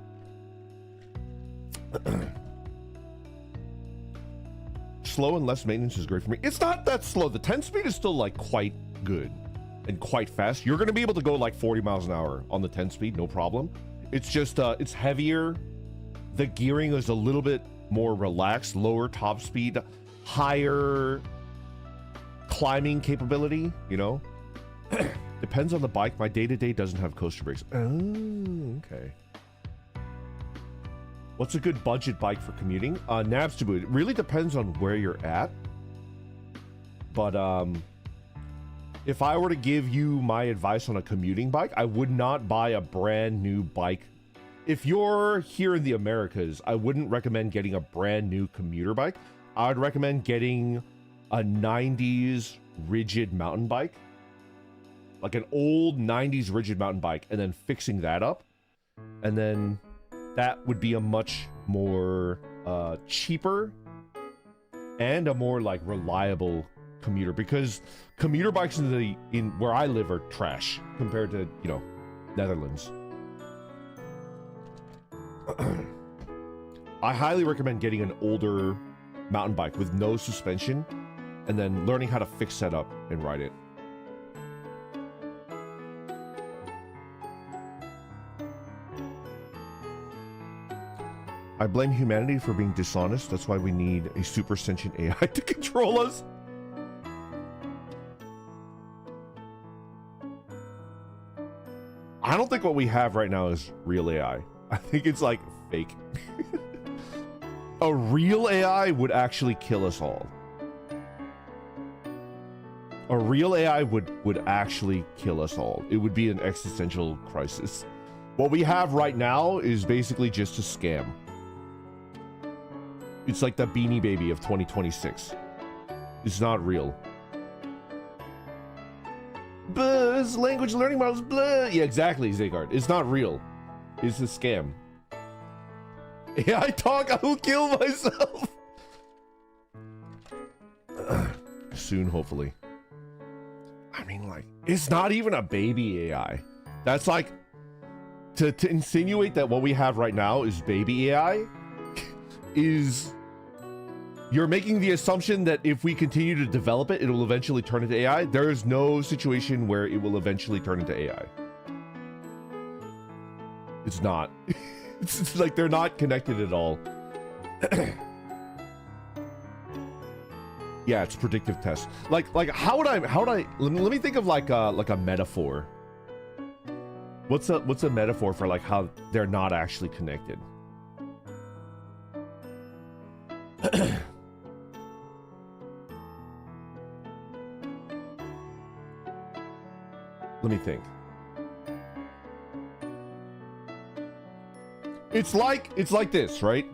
Slow and less maintenance is great for me. It's not that slow. The 10 speed is still like quite good and quite fast. You're gonna be able to go like 40 miles an hour on the 10 speed, no problem. It's just it's heavier. The gearing is a little bit more relaxed, lower top speed, higher climbing capability, you know. Depends on the bike. My day-to-day doesn't have coaster brakes. Oh, okay. What's a good budget bike for commuting? Nabs to boot. It really depends on where you're at. But if I were to give you my advice on a commuting bike, I would not buy a brand new bike. If you're here in the Americas, I wouldn't recommend getting a brand new commuter bike. I would recommend getting a 90s rigid mountain bike. Like an old 90s rigid mountain bike, and then fixing that up. And then that would be a much more cheaper and a more like reliable commuter, because commuter bikes in where I live are trash compared to, you know, Netherlands. I highly recommend getting an older mountain bike with no suspension and then learning how to fix that up and ride it. I blame humanity for being dishonest. That's why we need a super sentient AI to control us. I don't think what we have right now is real AI. I think it's like fake. A real AI would actually kill us all. A real AI would actually kill us all. It would be an existential crisis. What we have right now is basically just a scam. It's like the Beanie Baby of 2026. It's not real. Buzz, language learning models, blah. Yeah, exactly, Zagard. It's not real. It's a scam. Yeah, I talk, I will kill myself. Soon, hopefully. I mean, like, it's not even a baby AI. That's like, to insinuate that what we have right now is baby AI is, you're making the assumption that if we continue to develop it, it will eventually turn into AI. There is no situation where it will eventually turn into AI. It's not. It's like they're not connected at all. Yeah, it's predictive test. Like how would I let me think of like a metaphor. What's a metaphor for like how they're not actually connected? Let me think. It's like this, right?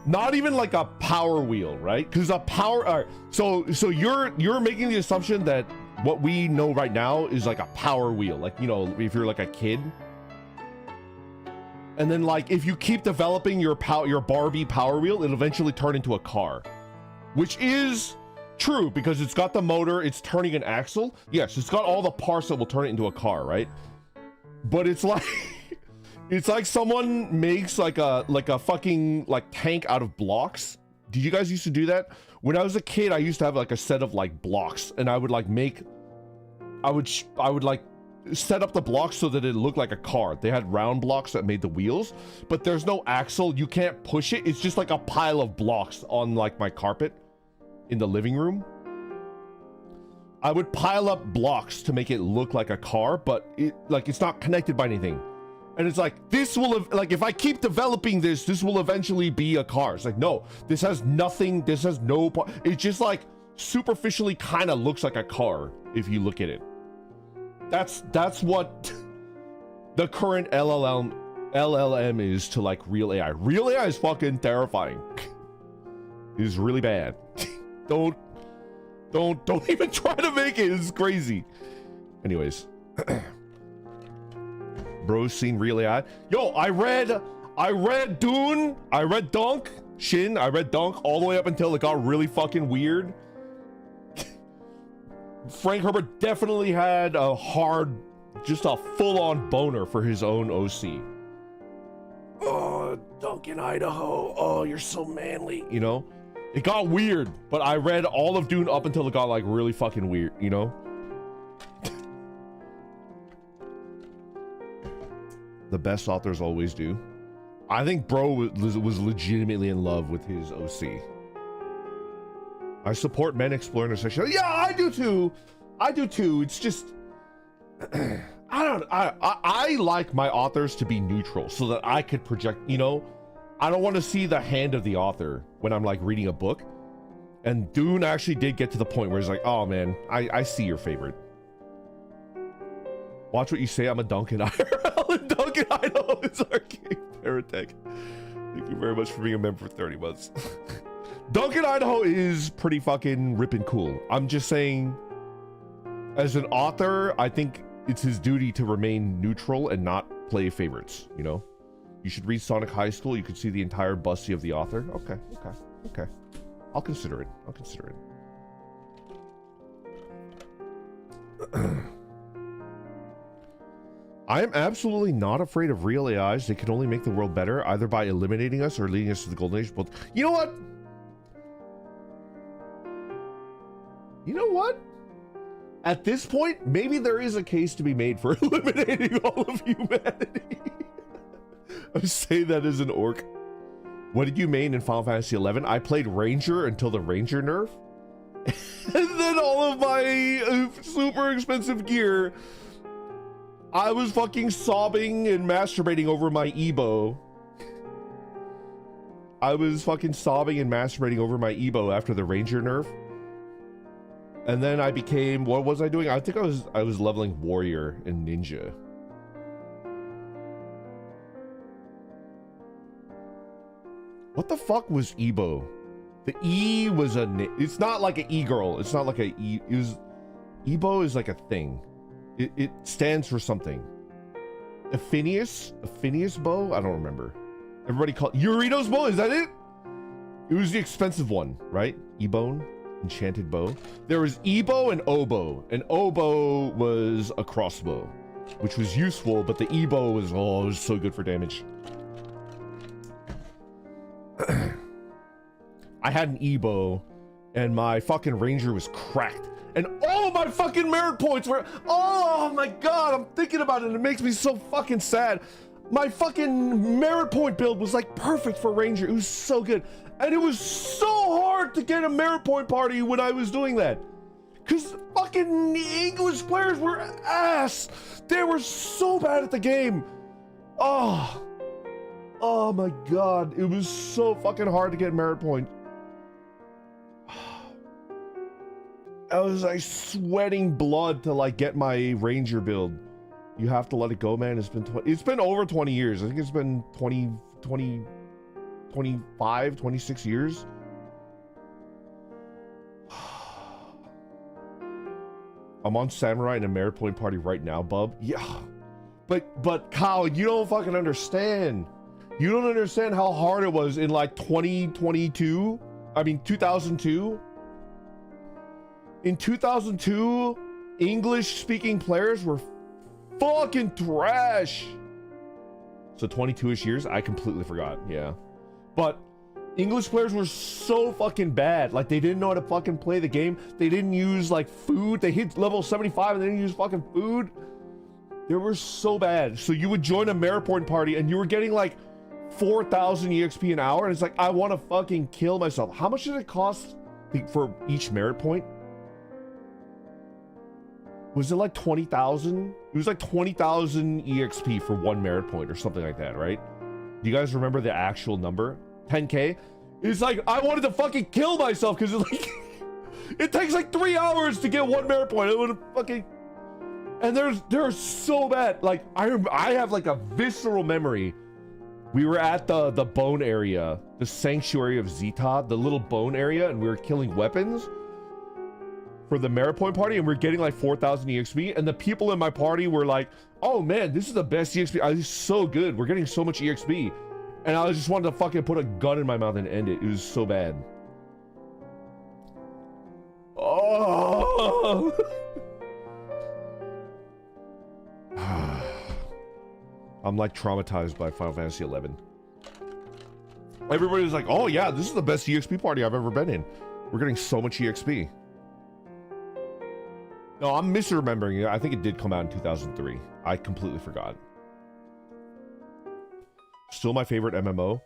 Not even like a power wheel, right? Because a power. All right, so you're making the assumption that what we know right now is like a power wheel, like, you know, if you're like a kid. And then like if you keep developing your Barbie power wheel, it'll eventually turn into a car, which is true because it's got the motor, it's turning an axle. Yes, it's got all the parts that will turn it into a car, right? But it's like it's like someone makes like a fucking like tank out of blocks. Did you guys used to do that? When I was a kid, I used to have like a set of like blocks, and I would like I would like set up the blocks so that it looked like a car. They had round blocks that made the wheels, but there's no axle. You can't push it. It's just like a pile of blocks on like my carpet in the living room. I would pile up blocks to make it look like a car, but it's not connected by anything. And it's like, this will, like, if I keep developing this will eventually be a car. It's like, no, this has nothing. This has no part. It just like superficially kind of looks like a car if you look at it. That's what the current LLM is to like real AI. Real AI is fucking terrifying. It is really bad. Don't even try to make it. It's crazy. Anyways. Bro's seen real AI. Yo, I read I read Dune, I read Dunk, Shin, I read Dunk all the way up until it got really fucking weird. Frank Herbert definitely had a hard, just a full-on boner for his own OC. Oh, Duncan, Idaho. Oh, you're so manly. You know? It got weird, but I read all of Dune up until it got like really fucking weird, you know? The best authors always do. I think bro was legitimately in love with his OC. I support men exploring their sexuality. Yeah, I do too. I do too. It's just, I like my authors to be neutral so that I could project, you know, I don't want to see the hand of the author when I'm like reading a book. And Dune actually did get to the point where it's like, oh man, I see your favorite. Watch what you say. I'm a Duncan IRL and Duncan Idaho is our king. Paratech. Thank you very much for being a member for 30 months. Duncan Idaho is pretty fucking ripping cool. I'm just saying, as an author, I think it's his duty to remain neutral and not play favorites, you know? You should read Sonic High School. You could see the entire bussy of the author. Okay. I'll consider it. I am absolutely not afraid of real AIs. They can only make the world better, either by eliminating us or leading us to the golden age. Both. You know what? At this point, maybe there is a case to be made for eliminating all of humanity. I'm saying that as an orc. What did you main in Final Fantasy XI? I played Ranger until the Ranger nerf. And then all of my super expensive gear, I was fucking sobbing and masturbating over my Ebo. After the Ranger nerf. And then I became, what was I doing? I think I was leveling Warrior and Ninja. What the fuck was Ebo? The E was it's not like an E-girl. It's not like a E, Ebo is like a thing. It stands for something. Phineas bow? I don't remember. Everybody call Eurito's bow, is that it? It was the expensive one, right? Ebone, enchanted bow. There was Ebo and Oboe. And Oboe was a crossbow, which was useful, but the Ebo was, oh, it was so good for damage. I had an Ebo, and my fucking Ranger was cracked. And all my fucking merit points were, oh my god, I'm thinking about it and it makes me so fucking sad. My fucking merit point build was like perfect for Ranger. It was so good. And it was so hard to get a merit point party when I was doing that. Cause fucking English players were ass. They were so bad at the game. Oh my god. It was so fucking hard to get merit point. I was like sweating blood to like get my Ranger build. You have to let it go, man. It's been over 20 years. I think it's been 25, 26 years. I'm on Samurai in a merit point party right now, bub. Yeah. But Kyle, you don't fucking understand. You don't understand how hard it was in like 2002. I mean 2002. In 2002, English-speaking players were fucking trash. So 22-ish years, I completely forgot, yeah. But English players were so fucking bad. Like, they didn't know how to fucking play the game. They didn't use, like, food. They hit level 75 and they didn't use fucking food. They were so bad. So you would join a merit point party and you were getting, like, 4,000 EXP an hour. And it's like, I want to fucking kill myself. How much did it cost for each merit point? Was it like 20,000? It was like 20,000 EXP for one merit point or something like that, right? Do you guys remember the actual number? 10K? It's like, I wanted to fucking kill myself because it's like, it takes like 3 hours to get one merit point. I would have fucking, and they're so bad. Like, I have like a visceral memory. We were at the bone area, the sanctuary of Zeta, the little bone area, and we were killing weapons for the merit point party, and we're getting like 4,000 EXP, and the people in my party were like, oh man, this is the best EXP. It's so good. We're getting so much EXP. And I just wanted to fucking put a gun in my mouth and end it. It was so bad. Oh! I'm like traumatized by Final Fantasy 11. Everybody's like, oh yeah, this is the best EXP party I've ever been in. We're getting so much EXP. No, I'm misremembering it. I think it did come out in 2003. I completely forgot. Still my favorite MMO.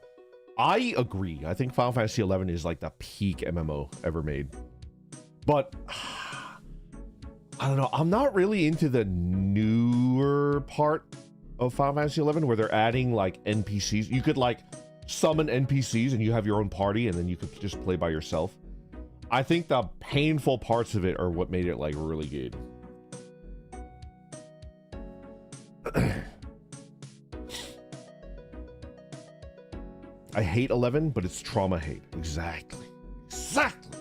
I agree. I think Final Fantasy 11 is like the peak MMO ever made. But I don't know. I'm not really into the newer part of Final Fantasy 11 where they're adding like NPCs. You could like summon NPCs and you have your own party and then you could just play by yourself. I think the painful parts of it are what made it like really good. I hate 11, but it's trauma hate. Exactly. Exactly.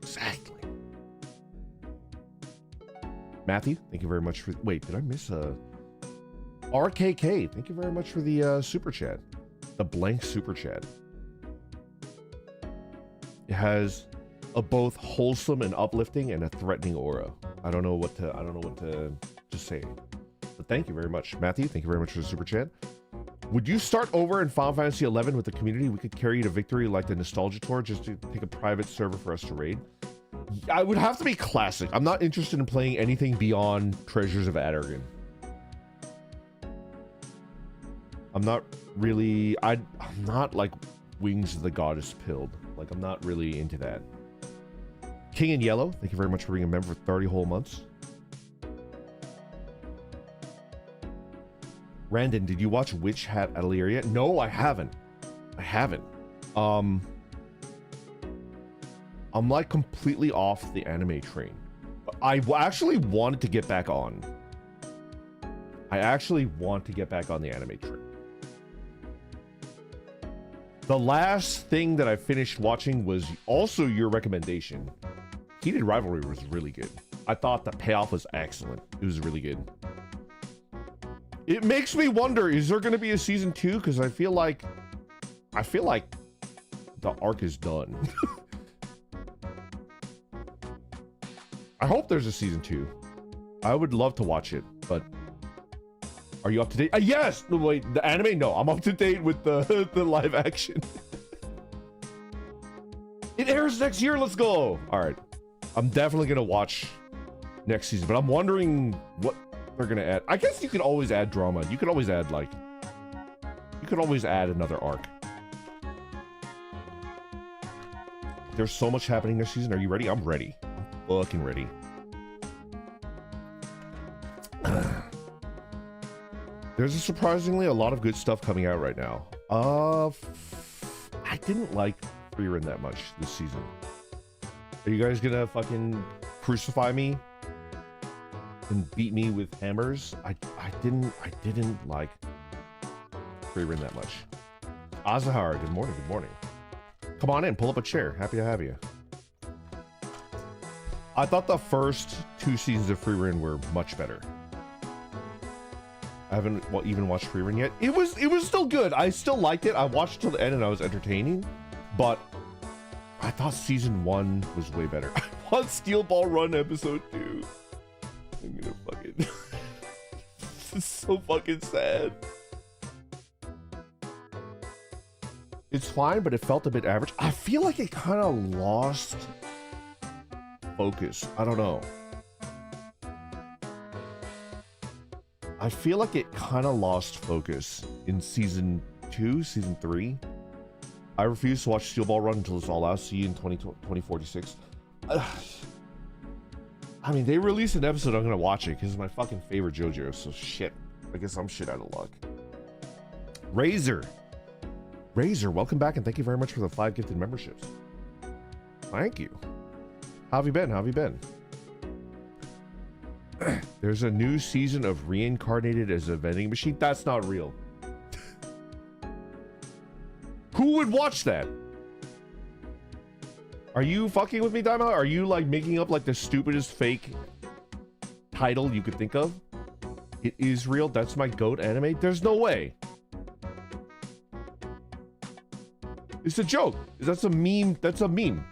Exactly. Matthew, thank you very much for... Wait, did I miss a... RKK, thank you very much for the super chat. The blank super chat. It has a both wholesome and uplifting and a threatening aura. I don't know what to just say. But thank you very much. Matthew, thank you very much for the super chat. Would you start over in Final Fantasy 11 with the community? We could carry you to victory like the Nostalgia Tour just to take a private server for us to raid. I would have to be classic. I'm not interested in playing anything beyond Treasures of Adargan. I'm not really... I'm not like Wings of the Goddess Pilled. Like, I'm not really into that. King in Yellow, thank you very much for being a member for 30 whole months. Randon, did you watch Witch Hat Atelier? No, I haven't. I haven't. I'm like completely off the anime train. I actually wanted to get back on. I actually want to get back on the anime train. The last thing that I finished watching was also your recommendation. Heated Rivalry was really good. I thought the payoff was excellent. It was really good. It makes me wonder, is there going to be a season 2? Because I feel like the arc is done. I hope there's a season 2. I would love to watch it, but are you up to date? Yes! No, wait, the anime? No, I'm up to date with the live action. It airs next year, let's go! Alright, I'm definitely going to watch next season, but I'm wondering what they're going to add. I guess you could always add drama. You could always add, like... You could always add another arc. There's so much happening this season. Are you ready? I'm ready. I'm fucking ready. There's surprisingly a lot of good stuff coming out right now. I didn't like Freerun that much this season. Are you guys gonna fucking crucify me and beat me with hammers? I didn't like Freerun that much. Azahar, good morning, good morning. Come on in, pull up a chair. Happy to have you. I thought the first 2 seasons of Freerun were much better. I haven't even watched Freerun yet. It was still good. I still liked it. I watched till the end and I was entertaining, but I thought season 1 was way better. I want Steel Ball Run episode 2. I'm gonna fucking... This is so fucking sad. It's fine, but it felt a bit average. I feel like it kind of lost focus. I don't know. I feel like it kind of lost focus in season 2, season 3. I refuse to watch Steel Ball Run until it's all out. See you in 2046. I mean, they released an episode. I'm gonna watch it because it's my fucking favorite JoJo. So shit. I guess I'm shit out of luck. Razor, welcome back and thank you very much for the 5 gifted memberships. Thank you. How have you been? How have you been? There's a new season of Reincarnated as a Vending Machine. That's not real. Who would watch that? Are you fucking with me, Daima? Are you like making up like the stupidest fake title you could think of? It is real. That's my GOAT anime. There's no way. It's a joke. That's a meme. That's a meme.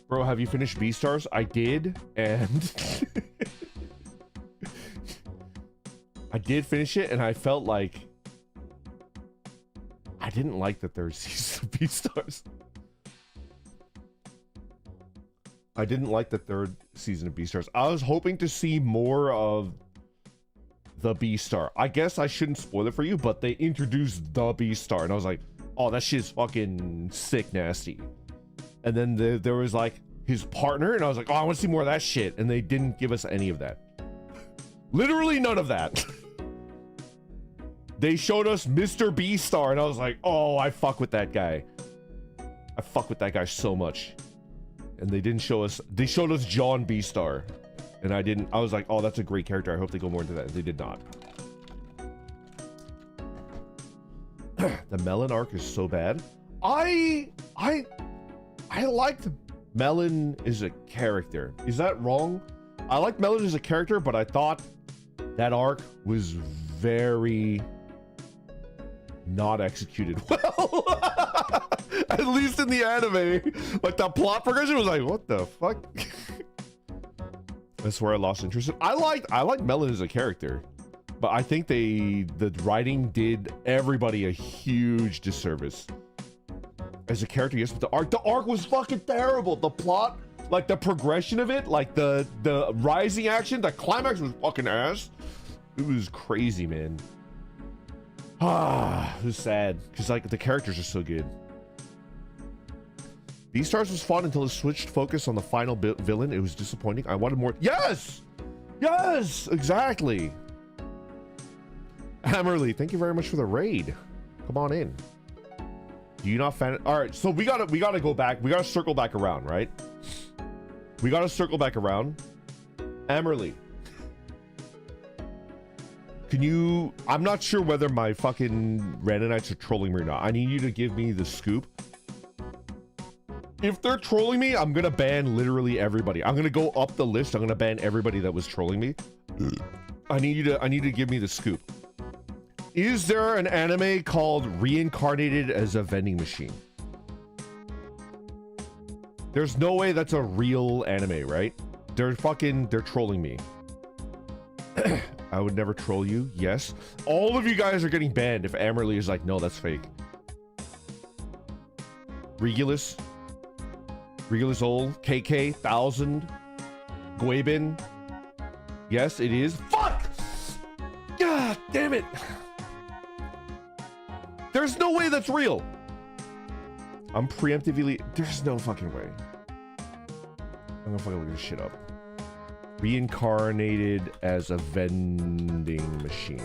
Bro, have you finished Beastars? I did, and I did finish it, and I felt like I didn't like the third season of Beastars. I didn't like the third season of Beastars. I was hoping to see more of the Beastar. I guess I shouldn't spoil it for you, but they introduced the Beastar, and I was like, oh, that shit's fucking sick nasty. And then there was like his partner, and I was like, oh, I want to see more of that shit. And they didn't give us any of that. Literally none of that. They showed us Mr. Beastar, and I was like, oh, I fuck with that guy. I fuck with that guy so much. And they didn't show us, they showed us John Beastar. And I was like, oh, that's a great character. I hope they go more into that. They did not. The Melon arc is so bad. I liked Melon as a character. Is that wrong? I like Melon as a character, but I thought that arc was very not executed well. At least in the anime. Like, the plot progression was like, what the fuck? That's where I lost interest. I like Melon as a character, but I think the writing did everybody a huge disservice. As a character, yes, but the arc was fucking terrible. The plot, like the progression of it, like the rising action, the climax was fucking ass. It was crazy, man. Ah, it was sad because like the characters are so good. Beastars was fun until it switched focus on the final villain. It was disappointing. I wanted more. Yes! Yes! Exactly. Hammerly, thank you very much for the raid. Come on in. Do you not fan it? All right, so we gotta go back. We gotta circle back around, right? We gotta circle back around. Hammerly. Can you... I'm not sure whether my fucking Randomites are trolling me or not. I need you to give me the scoop. If they're trolling me, I'm gonna ban literally everybody. I'm gonna go up the list. I'm gonna ban everybody that was trolling me. I need you to give me the scoop. Is there an anime called Reincarnated as a Vending Machine? There's no way that's a real anime, right? They're trolling me. I would never troll you. Yes. All of you guys are getting banned if Amerly is like, no, that's fake. Regulus old, KK, 1000, Guabin. Yes, it is. Fuck! God damn it. There's no way that's real. I'm preemptively... There's no fucking way. I'm gonna fucking look this shit up. Reincarnated as a vending machine.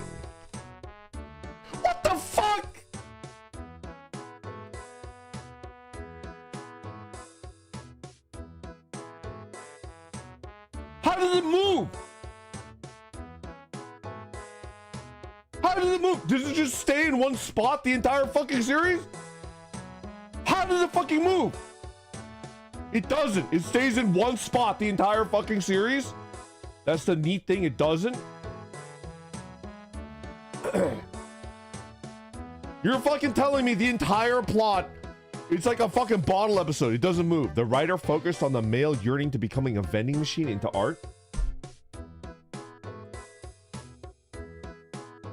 What the fuck? How does it move? How does it move? Does it just stay in one spot the entire fucking series? How does it fucking move? It doesn't. It stays in one spot the entire fucking series. That's the neat thing. It doesn't. You're fucking telling me the entire plot, it's like a fucking bottle episode. It doesn't move. The writer focused on the male yearning to becoming a vending machine into art.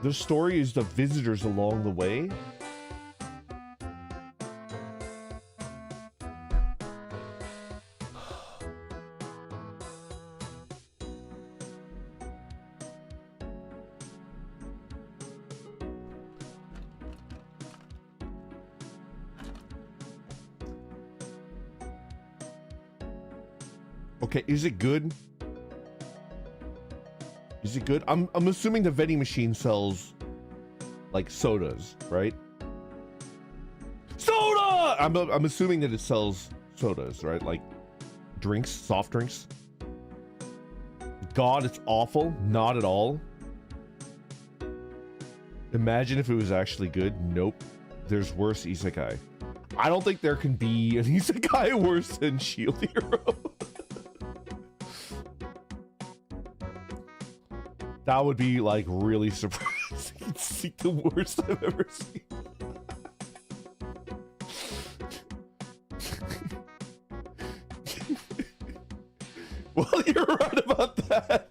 The story is the visitors along the way. Okay, is it good? Is it good? I'm assuming the vending machine sells like sodas, right? Soda! I'm assuming that it sells sodas, right? Like drinks, soft drinks. God, it's awful. Not at all. Imagine if it was actually good. Nope. There's worse isekai. I don't think there can be an isekai worse than Shield Hero. That would be like really surprising. honestly the worst I've ever seen. Well, you're right about that.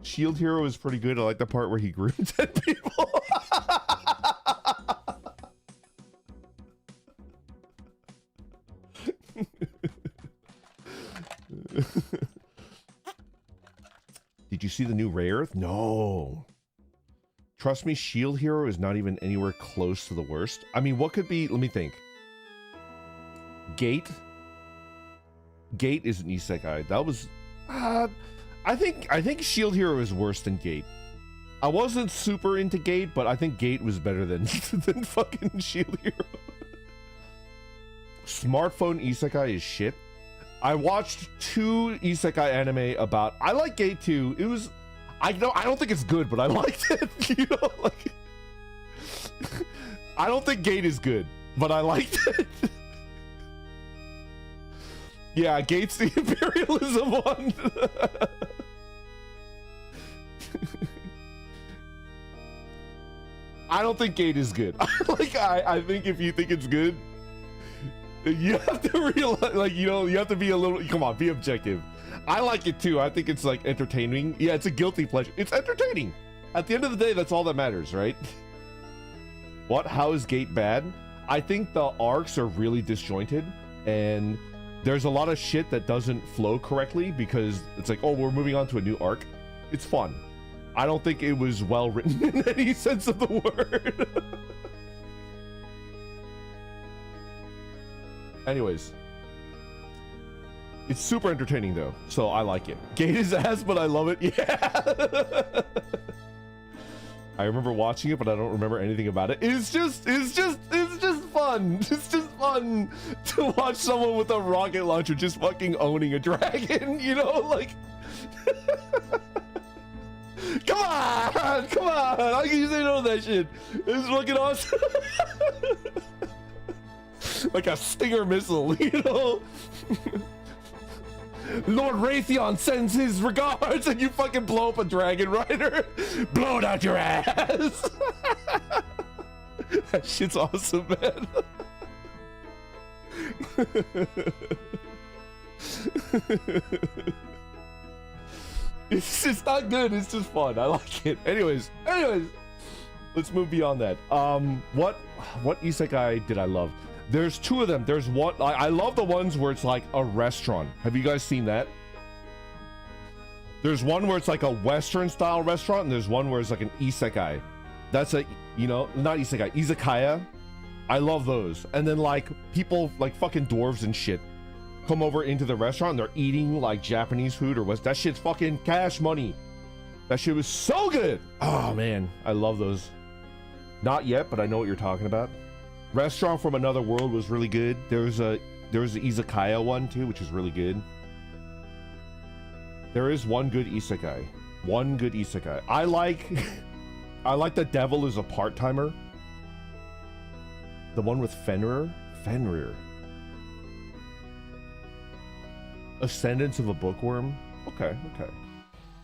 Shield Hero is pretty good. I like the part where he grew 10 people. Did you see the new Rare Earth? No. Trust me, Shield Hero is not even anywhere close to the worst. I mean, what could be... Let me think. Gate. Gate is an isekai. That was... I think Shield Hero is worse than Gate. I wasn't super into Gate, but I think Gate was better than than fucking Shield Hero. Smartphone isekai is shit. I watched 2 isekai anime about... I like Gate too. It was... I don't think it's good, but I liked it. You know, like... I don't think Gate is good, but I liked it. Yeah, Gate's the imperialism one. I don't think Gate is good. I think if you think it's good, you have to realize, like, you know, you have to be a little, come on, be objective. I like it too. I think it's like entertaining. Yeah, it's a guilty pleasure. It's entertaining. At the end of the day, that's all that matters, right? What? How is Gate bad? I think the arcs are really disjointed, and there's a lot of shit that doesn't flow correctly because it's like, oh, we're moving on to a new arc. It's fun. I don't think it was well written in any sense of the word. Anyways. It's super entertaining though, so I like it. Gate is ass, but I love it. Yeah. I remember watching it, but I don't remember anything about it. It's just fun. It's just fun to watch someone with a rocket launcher just fucking owning a dragon, you know, like. Come on! How can you say no to that shit? It's fucking awesome. Like a Stinger missile, you know? Lord Raytheon sends his regards, and you fucking blow up a dragon rider. Blow it out your ass. That shit's awesome, man. It's not good, it's just fun. I like it. Anyways, let's move beyond that. What isekai did I love? There's 2 of them. There's one, I love the ones where it's like a restaurant. Have you guys seen that? There's one where it's like a Western style restaurant, and there's one where it's like an isekai. That's a, you know, not isekai, izakaya. I love those. And then like people like fucking dwarves and shit come over into the restaurant and they're eating like Japanese food or what. That shit's fucking cash money. That shit was so good. Oh man, I love those. Not yet, but I know what you're talking about. Restaurant from Another World was really good. There was the izakaya one too, which is really good. There is one good isekai. One good isekai. I like the devil is a part-timer. The one with Fenrir. Ascendance of a Bookworm. Okay.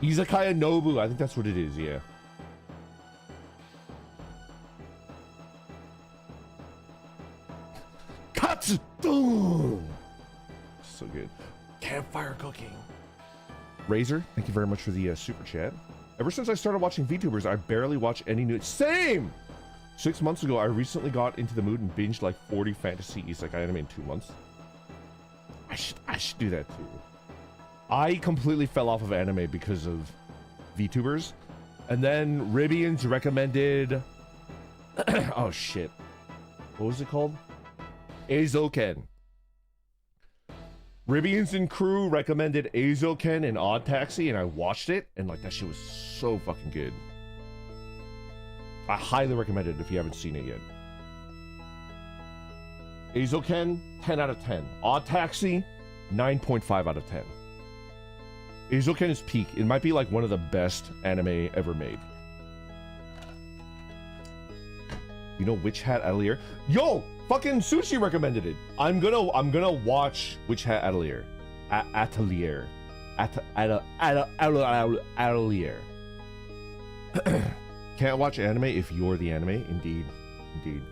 Izakaya Nobu. I think that's what it is. Yeah. Katsu. So good. Campfire cooking. Razor, thank you very much for the super chat. Ever since I started watching VTubers, I barely watch any new. Same. 6 months ago, I recently got into the mood and binged like 40 fantasy isekai anime in 2 months. I should do that too. I completely fell off of anime because of VTubers, and then Ribians recommended. Oh shit, what was it called? Eizouken. Ribians and crew recommended Eizouken and Odd Taxi, and I watched it, and like that shit was so fucking good. I highly recommend it if you haven't seen it yet. Eizouken, 10 out of 10. Odd Taxi, 9.5 out of 10. Eizouken is peak. It might be like one of the best anime ever made. You know Witch Hat Atelier? Yo, fucking Sushi recommended it. I'm gonna watch Witch Hat Atelier. Atelier. Atelier. Can't watch anime if you're the anime. Indeed. Indeed.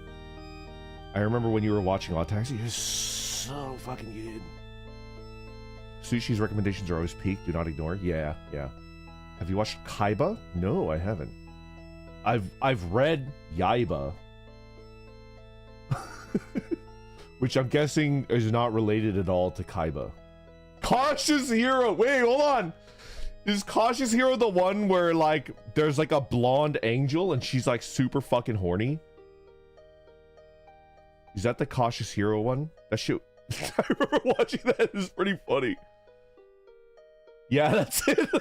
I remember when you were watching Odd Taxi. It was so fucking good. Sushi's recommendations are always peak. Do not ignore. Yeah, yeah. Have you watched Kaiba? No, I haven't. I've read Yaiba. Which I'm guessing is not related at all to Kaiba. Cautious Hero! Wait, hold on! Is Cautious Hero the one where, like, there's, like, a blonde angel and she's, like, super fucking horny? Is that the Cautious Hero one? That shit... I remember watching that. It was pretty funny. Yeah, that's it. I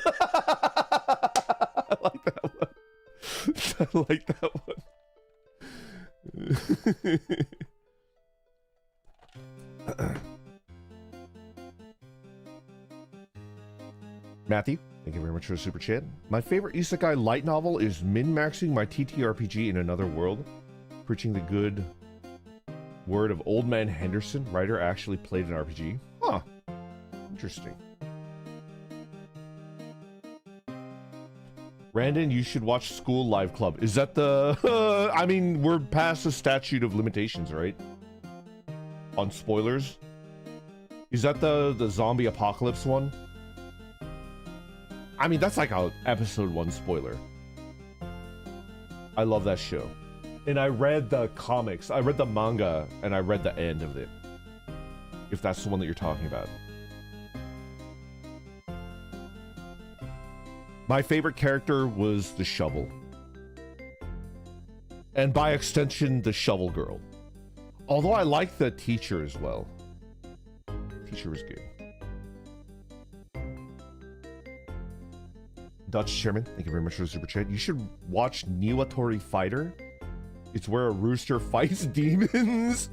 like that one. I like that one. Matthew, thank you very much for the super chat. My favorite isekai light novel is min-maxing my TTRPG in another world, preaching the good word of Old Man Henderson. Writer actually played an RPG. Huh. Interesting. Randon, you should watch School Live Club. Is that the... I mean, we're past the statute of limitations, right? On spoilers. Is that the zombie apocalypse one? I mean, that's like a episode 1 spoiler. I love that show. And I read the comics. I read the manga, and I read the end of it. If that's the one that you're talking about. My favorite character was the shovel. And by extension, the shovel girl. Although I like the teacher as well. Teacher was good. Dutch Chairman, thank you very much for the super chat. You should watch Niwatori Fighter. It's where a rooster fights demons.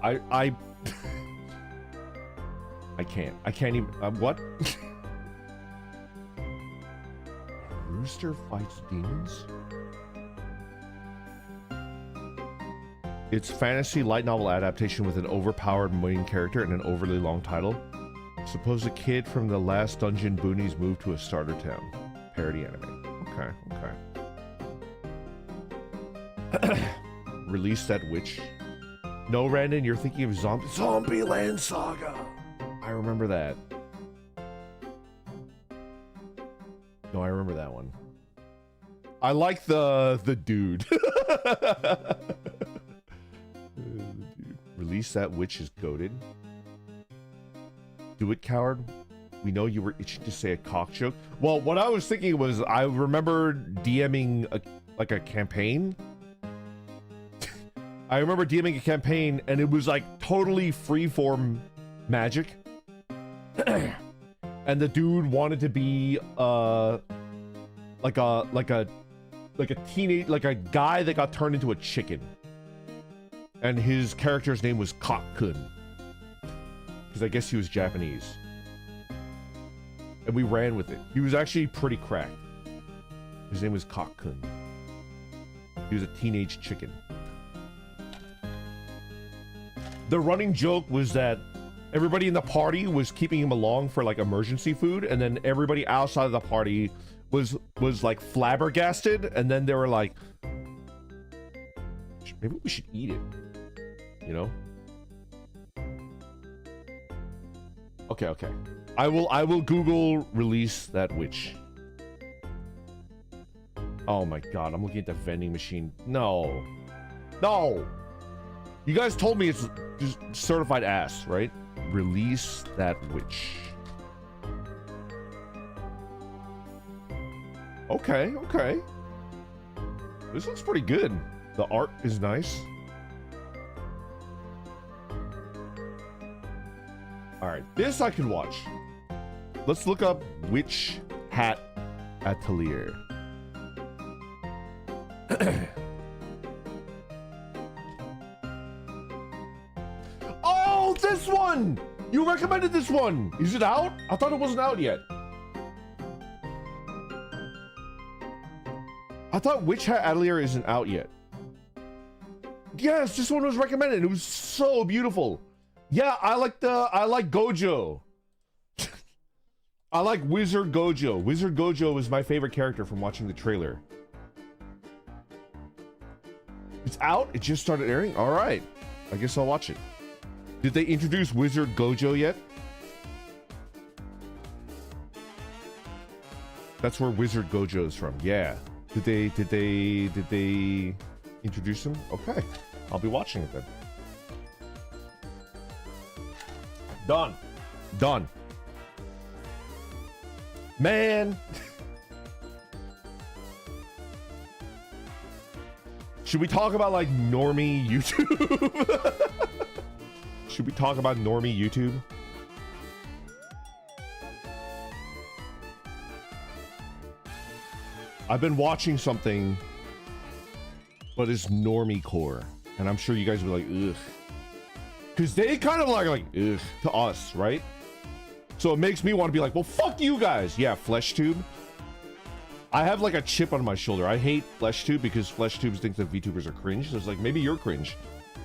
I can't even, what? Rooster fights demons? It's fantasy light novel adaptation with an overpowered main character and an overly long title. Suppose a kid from the last Dungeon Boonies moved to a starter town. Parody anime. Okay. Release that witch. No, Randon, you're thinking of Zombieland Saga. I remember that. No, I remember that one. I like the dude. Release that witch is goated. Do it, coward. We know you were itching to say a cock joke. Well, what I was thinking was I remember DMing a campaign. I remember DMing a campaign and it was like totally freeform magic. And the dude wanted to be like a teenage, like a guy that got turned into a chicken. And his character's name was Cock-kun. Because I guess he was Japanese. And we ran with it. He was actually pretty cracked. His name was Cock-kun. He was a teenage chicken. The running joke was that everybody in the party was keeping him along for like emergency food, and then everybody outside of the party was like flabbergasted, and then they were like, maybe we should eat it, you know? Okay. I will Google release that witch. Oh my god, I'm looking at the vending machine. No. You guys told me it's just certified ass, right? Release that witch. Okay. This looks pretty good. The art is nice. Alright, this I can watch. Let's look up Witch Hat Atelier. Oh, this one! You recommended this one! Is it out? I thought it wasn't out yet. I thought Witch Hat Atelier isn't out yet. Yes, this one was recommended. It was so beautiful. Yeah, I like Gojo. I like Wizard Gojo. Wizard Gojo is my favorite character from watching the trailer. It's out? It just started airing? All right. I guess I'll watch it. Did they introduce Wizard Gojo yet? That's where Wizard Gojo is from. Yeah. Did they introduce him? Okay. I'll be watching it then. Done. Done. Man. Should we talk about like normie YouTube? Should we talk about normie YouTube? I've been watching something, but it's normie core, and I'm sure you guys will be like, ugh, because they kind of like ugh to us, right? So it makes me want to be like, well, fuck you guys. Yeah, FleshTube. I have like a chip on my shoulder. I hate FleshTube because FleshTubes think that VTubers are cringe. So it's like, maybe you're cringe.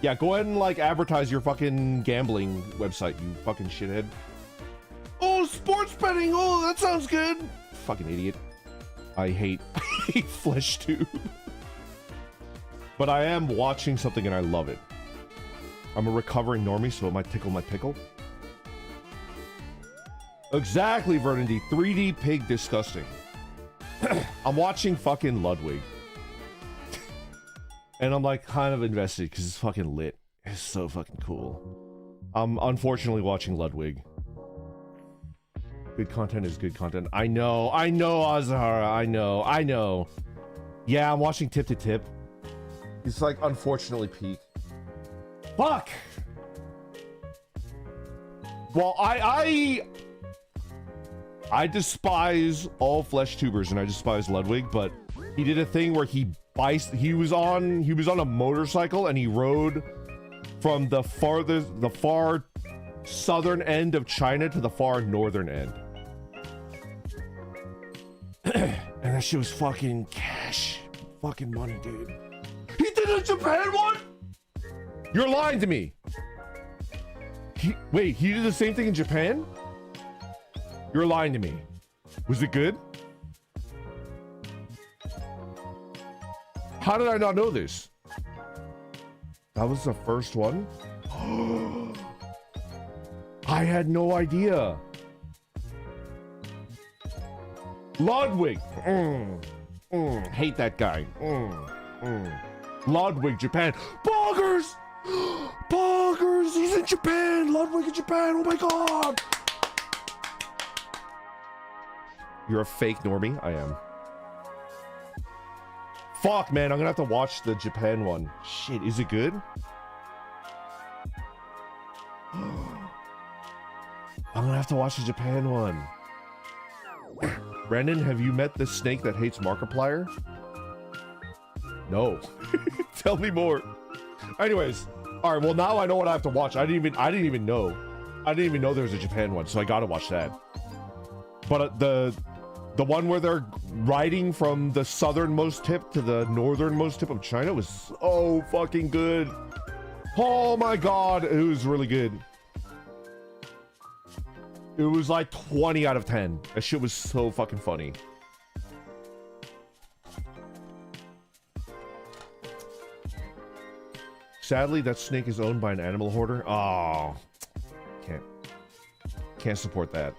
Yeah, go ahead and like advertise your fucking gambling website, you fucking shithead. Oh, sports betting. Oh, that sounds good. Fucking idiot. I hate FleshTube. But I am watching something and I love it. I'm a recovering normie, so it might tickle my pickle. Exactly, Vernon D. 3D pig disgusting. I'm watching fucking Ludwig. And I'm like kind of invested because it's fucking lit. It's so fucking cool. I'm unfortunately watching Ludwig. Good content is good content. I know, Azahara, I know. Yeah, I'm watching Tip to Tip. It's like unfortunately peak. Fuck! Well, I despise all FleshTubers and I despise Ludwig, but he did a thing where he was on a motorcycle and he rode from the far southern end of China to the far northern end. And that shit was fucking cash. Fucking money, dude. He did a Japan one? You're lying to me. Wait, he did the same thing in Japan? You're lying to me. Was it good? How did I not know this? That was the first one? I had no idea. Ludwig. Hate that guy. Ludwig, Japan. Boggers! Boggers! He's in Japan! Ludwig in Japan! Oh my god! You're a fake normie? I am. Fuck, man. I'm gonna have to watch the Japan one. Shit, is it good? I'm gonna have to watch the Japan one. Brandon, have you met the snake that hates Markiplier? No. Tell me more. Anyways, all right. Well, now I know what I have to watch. I didn't even know. I didn't even know there was a Japan one, so I gotta watch that. But the one where they're riding from the southernmost tip to the northernmost tip of China was so fucking good. Oh my god, it was really good. It was like 20 out of 10. That shit was so fucking funny. Sadly, that snake is owned by an animal hoarder. Oh, can't support that.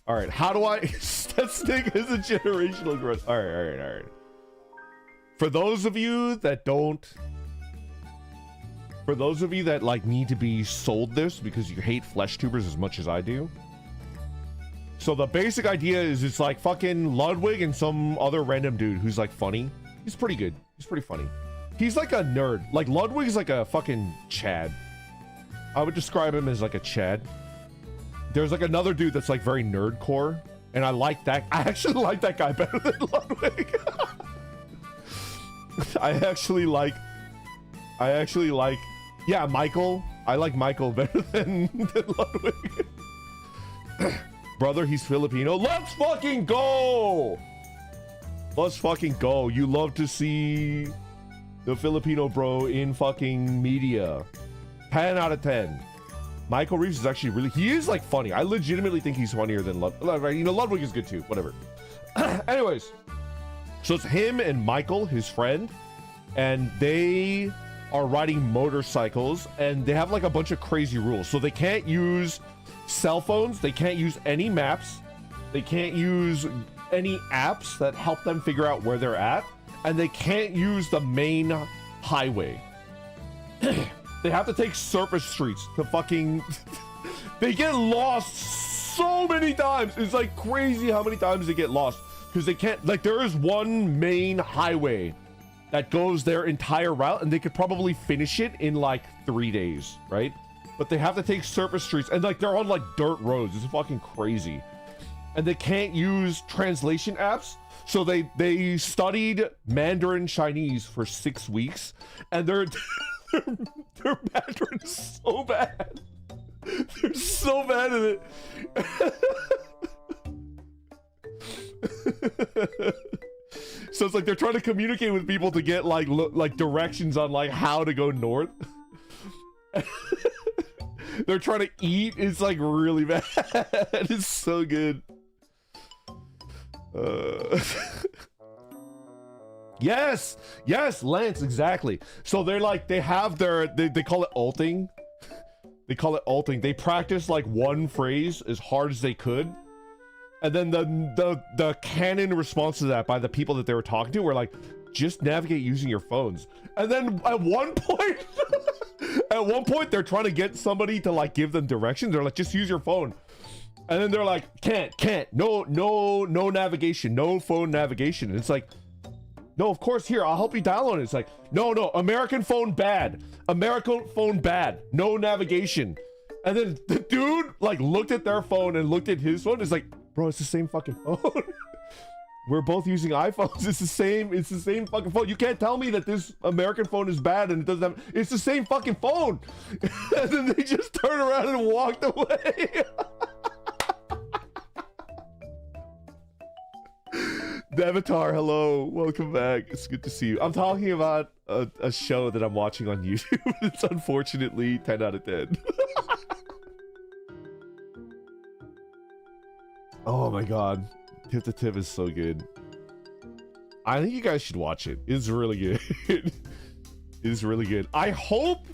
All right, how do I? That snake is a generational growth. All right. For those of you that like need to be sold this because you hate FleshTubers as much as I do. So the basic idea is it's like fucking Ludwig and some other random dude who's like funny. He's pretty good. He's pretty funny. He's like a nerd. Like Ludwig's like a fucking Chad. I would describe him as like a Chad. There's like another dude that's like very nerdcore, and I like that. I actually like that guy better than Ludwig. I actually like. Yeah, Michael. I like Michael better than Ludwig. Brother, he's Filipino. Let's fucking go! Let's fucking go. You love to see the Filipino bro in fucking media. 10 out of 10. Michael Reeves is actually really, he is like funny. I legitimately think he's funnier than Ludwig. You know, Ludwig is good too, whatever. Anyways, so it's him and Michael, his friend, and they are riding motorcycles, and they have like a bunch of crazy rules. So they can't use cell phones, they can't use any maps, they can't use any apps that help them figure out where they're at, and they can't use the main highway. They have to take surface streets to fucking they get lost so many times. It's like crazy how many times they get lost because they can't, like, there is one main highway that goes their entire route, and they could probably finish it in like 3 days, right? But they have to take surface streets, and like they're on like dirt roads. It's fucking crazy. And they can't use translation apps, so they studied Mandarin Chinese for 6 weeks, and their Mandarin is so bad. They're so bad at it. So it's like they're trying to communicate with people to get like directions on like how to go north. They're trying to eat. It's like really bad. It's so good. Yes, Lance, exactly. So they're like, they have their, they call it ulting. They call it ulting. They practice like one phrase as hard as they could, and then the canon response to that by the people that they were talking to were like, just navigate using your phones. And then at one point they're trying to get somebody to like give them directions. They're like, just use your phone. And then they're like, can't, no navigation, no phone navigation. And it's like, no, of course, here, I'll help you download it. It's like, no, American phone bad, no navigation. And then the dude like looked at their phone and looked at his phone. It's like, bro, it's the same fucking phone. We're both using iPhones. It's the same fucking phone. You can't tell me that this American phone is bad and it doesn't have, it's the same fucking phone. And then they just turned around and walked away. Devatar, hello, welcome back. It's good to see you. I'm talking about a show that I'm watching on YouTube. It's unfortunately 10 out of 10. Oh my god, Tip to Tip is so good. I think you guys should watch it. It's really good. It's really good. I hope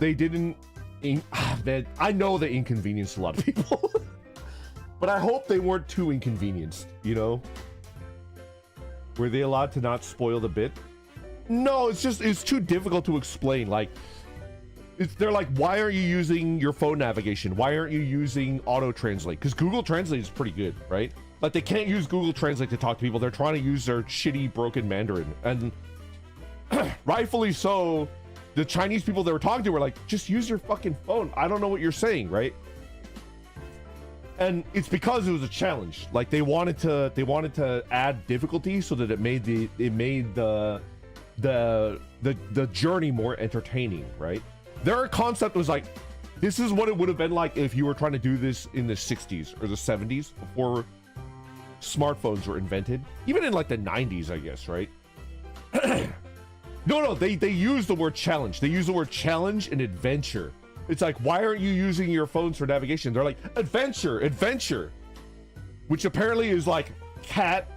they didn't man, I know they inconvenienced a lot of people. But I hope they weren't too inconvenienced, you know? Were they allowed to not spoil the bit? No, it's just, it's too difficult to explain. Like, they're like, why aren't you using your phone navigation? Why aren't you using auto translate? Because Google Translate is pretty good, right? Like, they can't use Google Translate to talk to people. They're trying to use their shitty broken Mandarin. And rightfully so, the Chinese people they were talking to were like, just use your fucking phone. I don't know what you're saying, right? And it's because it was a challenge. Like, they wanted to add difficulty so that it made the journey more entertaining, right? Their concept was like, this is what it would have been like if you were trying to do this in the 60s or the 70s before smartphones were invented. Even in like the 90s, I guess, right? No, they use the word challenge. They use the word challenge and adventure. It's like, why aren't you using your phones for navigation? They're like, adventure, which apparently is like cat.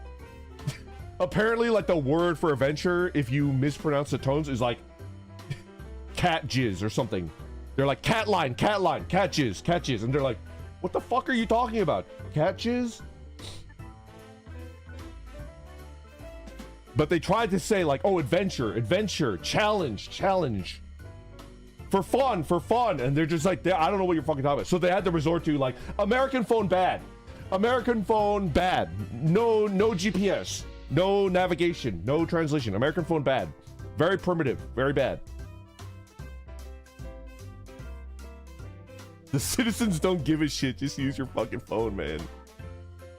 Apparently, like, the word for adventure, if you mispronounce the tones, is like cat jizz or something. They're like, cat line, cat jizz. And they're like, what the fuck are you talking about? Cat jizz? But they tried to say like, oh, adventure, challenge. For fun. And they're just like, I don't know what you're fucking talking about. So they had to resort to like, American phone bad. No GPS. No navigation, no translation. American phone bad. Very primitive, very bad. The citizens don't give a shit. Just use your fucking phone, man.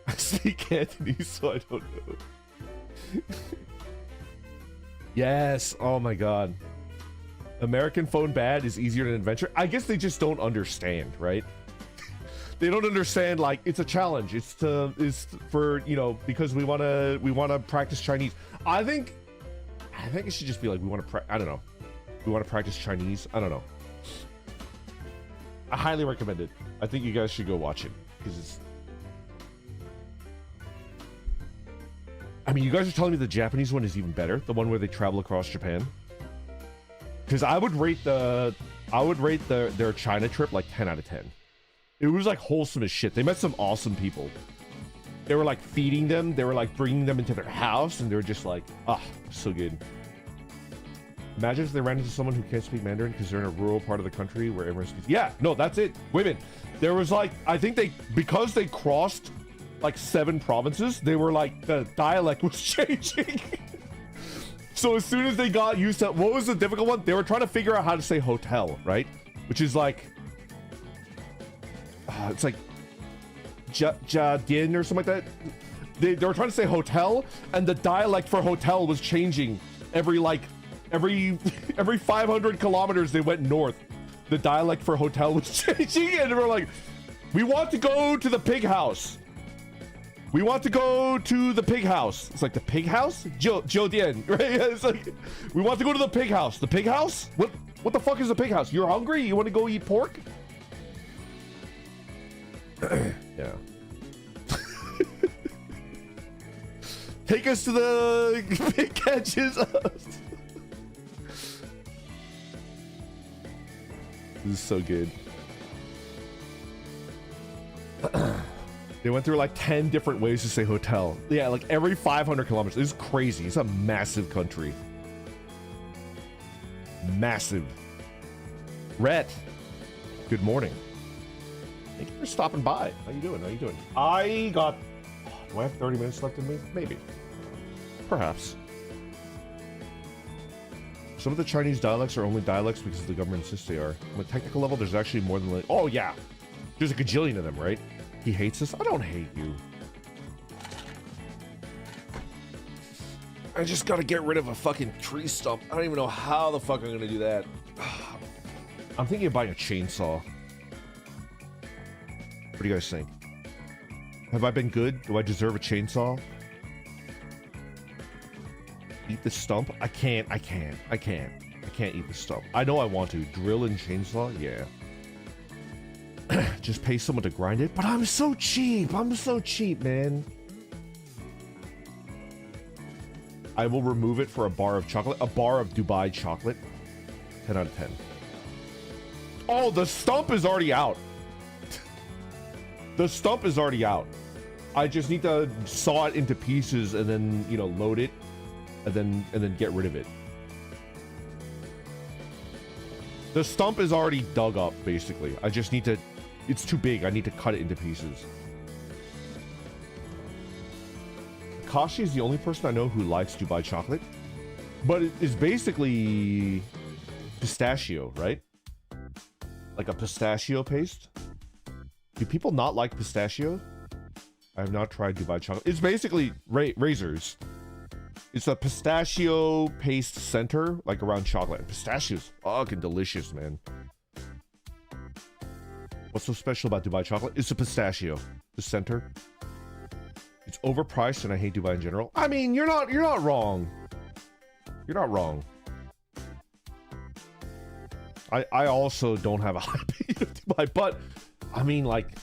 I speak Cantonese, so I don't know. Yes, oh my god. American phone bad is easier than adventure. I guess they just don't understand, right? They don't understand, like, it's a challenge. It's for, you know, because we want to practice Chinese. I think it should just be like, I don't know. We want to practice Chinese. I don't know. I highly recommend it. I think you guys should go watch it because it's. I mean, you guys are telling me the Japanese one is even better, the one where they travel across Japan. Because I would rate their China trip like 10 out of 10. It was like wholesome as shit. They met some awesome people. They were like feeding them. They were like bringing them into their house, and they were just like, ah, so good. Imagine if they ran into someone who can't speak Mandarin because they're in a rural part of the country where everyone speaks. Yeah, no, that's it. Women. There was like, I think because they crossed like 7 provinces, they were like, the dialect was changing. So as soon as they got used to, what was the difficult one? They were trying to figure out how to say hotel, right? Which is like, it's like Jadin or something like that. They were trying to say hotel, and the dialect for hotel was changing every 500 kilometers they went north. The dialect for hotel was changing, and they were like, we want to go to the pig house. We want to go to the pig house. It's like, the pig house? Jiudian, right? It's like, we want to go to the pig house. The pig house? What the fuck is the pig house? You're hungry? You want to go eat pork? Yeah. Take us to the pig catches. This is so good. They went through like 10 different ways to say hotel. Yeah, like every 500 kilometers. This is crazy. It's a massive country. Massive. Rhett, good morning. Thank you for stopping by. How you doing? How you doing? Do I have 30 minutes left in me? Maybe. Perhaps. Some of the Chinese dialects are only dialects because the government insists they are. On a technical level, there's actually more than like, oh yeah. There's a gajillion of them, right? He hates us? I don't hate you. I just gotta get rid of a fucking tree stump. I don't even know how the fuck I'm gonna do that. I'm thinking of buying a chainsaw. What do you guys think? Have I been good? Do I deserve a chainsaw? Eat the stump? I can't eat the stump. I know I want to. Drill and chainsaw? Yeah. Just pay someone to grind it? But I'm so cheap! I'm so cheap, man. I will remove it for a bar of chocolate. A bar of Dubai chocolate. 10 out of 10. Oh, the stump is already out. The stump is already out. I just need to saw it into pieces and then, you know, load it and then get rid of it. The stump is already dug up, basically. I just need to... It's too big. I need to cut it into pieces. Kashi is the only person I know who likes Dubai chocolate. But it is basically pistachio, right? Like a pistachio paste. Do people not like pistachio? I have not tried Dubai chocolate. It's basically razors. It's a pistachio paste center, like around chocolate. And pistachio's fucking delicious, man. What's so special about Dubai chocolate? It's a pistachio. The center. It's overpriced, and I hate Dubai in general. I mean, you're not wrong. You're not wrong. I also don't have a high opinion of Dubai, but I mean, like,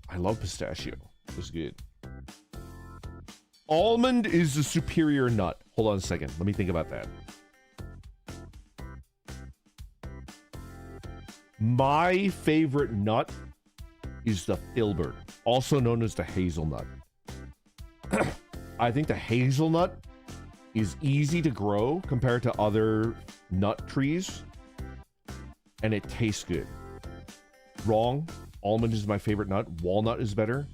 I love pistachio. It was good. Almond is the superior nut. Hold on a second. Let me think about that. My favorite nut is the filbert, also known as the hazelnut. I think the hazelnut is easy to grow compared to other nut trees, and it tastes good. Wrong. Almond is my favorite nut. Walnut is better.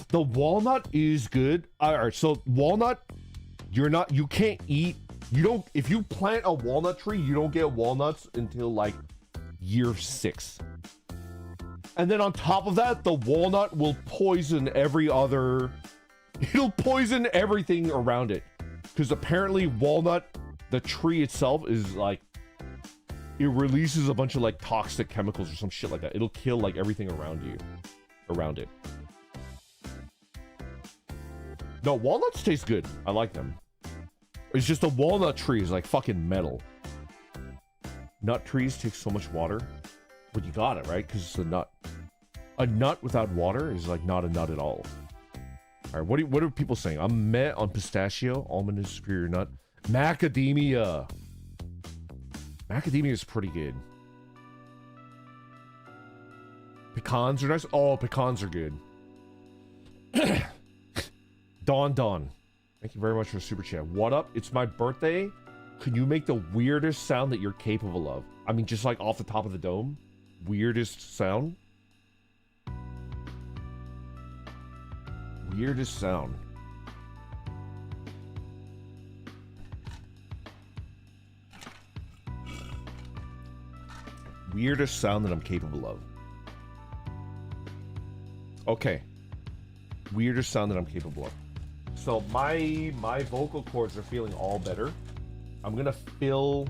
The walnut is good. All right, so walnut, you can't eat. If you plant a walnut tree, you don't get walnuts until like year 6. And then on top of that, the walnut will poison it'll poison everything around it. Because apparently walnut, the tree itself is like it releases a bunch of like toxic chemicals or some shit like that. It'll kill like everything around you, around it. No, walnuts taste good. I like them. It's just a walnut tree is like fucking metal. Nut trees take so much water, but you got it right because it's a nut. A nut without water is like not a nut at all. All right, what are people saying? I'm meh on pistachio. Almond is superior nut. Macadamia. Macadamia is pretty good. Pecans are nice. Oh, pecans are good. Don. Thank you very much for the super chat. What up? It's my birthday. Can you make the weirdest sound that you're capable of? I mean, just like off the top of the dome. Weirdest sound? Weirdest sound. Weirdest sound that I'm capable of. Okay. Weirdest sound that I'm capable of. So my vocal cords are feeling all better. I'm gonna fill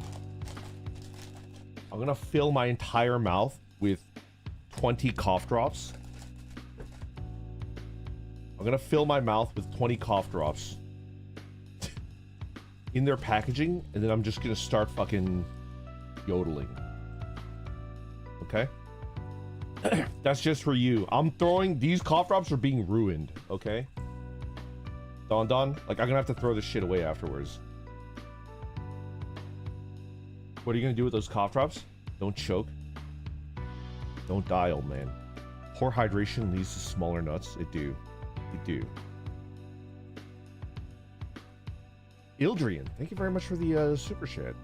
my entire mouth with 20 cough drops. I'm gonna fill my mouth with 20 cough drops in their packaging, and then I'm just gonna start fucking yodeling. Okay? That's just for you. I'm throwing these cough drops are being ruined, okay? Don, like I'm gonna have to throw this shit away afterwards. What are you gonna do with those cough drops? Don't choke. Don't die, old man. Poor hydration leads to smaller nuts. It do. Ildrian, thank you very much for the super chat.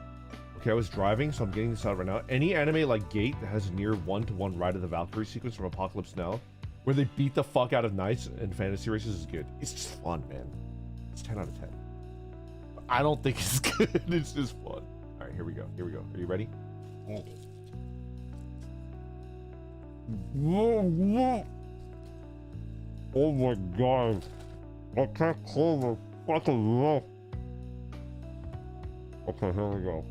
Okay, I was driving, so I'm getting this out right now. Any anime like Gate that has a near one-to-one Ride of the Valkyrie sequence from Apocalypse Now, where they beat the fuck out of knights and fantasy races is good. It's just fun, man. It's 10 out of 10. I don't think it's good. It's just fun. All right, here we go. Are you ready? Oh my god. I can't close the fucking mouth. Okay, here we go.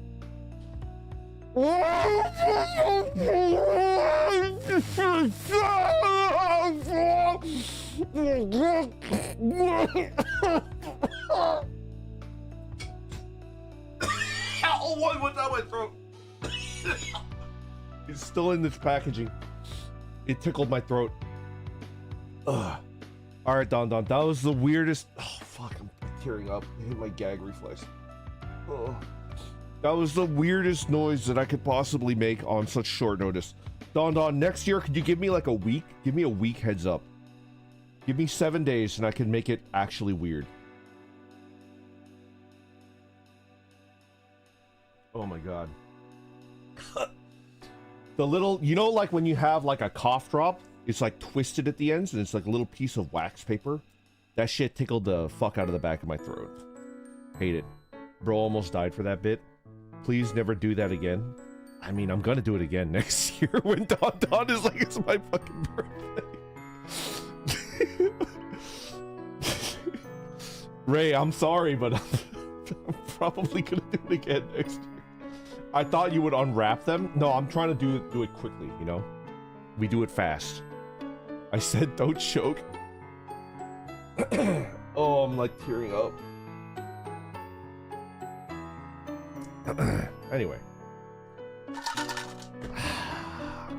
What's down my throat? It's still in this packaging. It tickled my throat. Ugh. Alright, Don. That was the weirdest. Oh, fuck. I'm tearing up. I hit my gag reflex. Ugh. That was the weirdest noise that I could possibly make on such short notice. Don, next year, could you give me like a week? Give me a week heads up. Give me 7 days and I can make it actually weird. Oh my god. The little, you know, like when you have like a cough drop, it's like twisted at the ends and it's like a little piece of wax paper. That shit tickled the fuck out of the back of my throat. Hate it. Bro almost died for that bit. Please never do that again. I mean, I'm gonna do it again next year when Don is like, it's my fucking birthday. Ray, I'm sorry, but I'm probably gonna do it again next year. I thought you would unwrap them. No, I'm trying to do it quickly, you know? We do it fast. I said don't choke. Oh, I'm like tearing up. Anyway.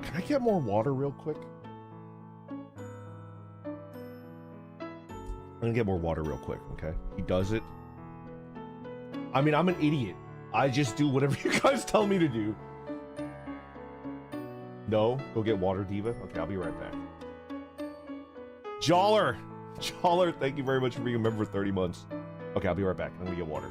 Can I get more water real quick? I'm gonna get more water real quick, okay? He does it. I mean, I'm an idiot. I just do whatever you guys tell me to do. No? Go get water, Diva? Okay, I'll be right back. Joller, thank you very much for being a member for 30 months. Okay, I'll be right back. I'm gonna get water.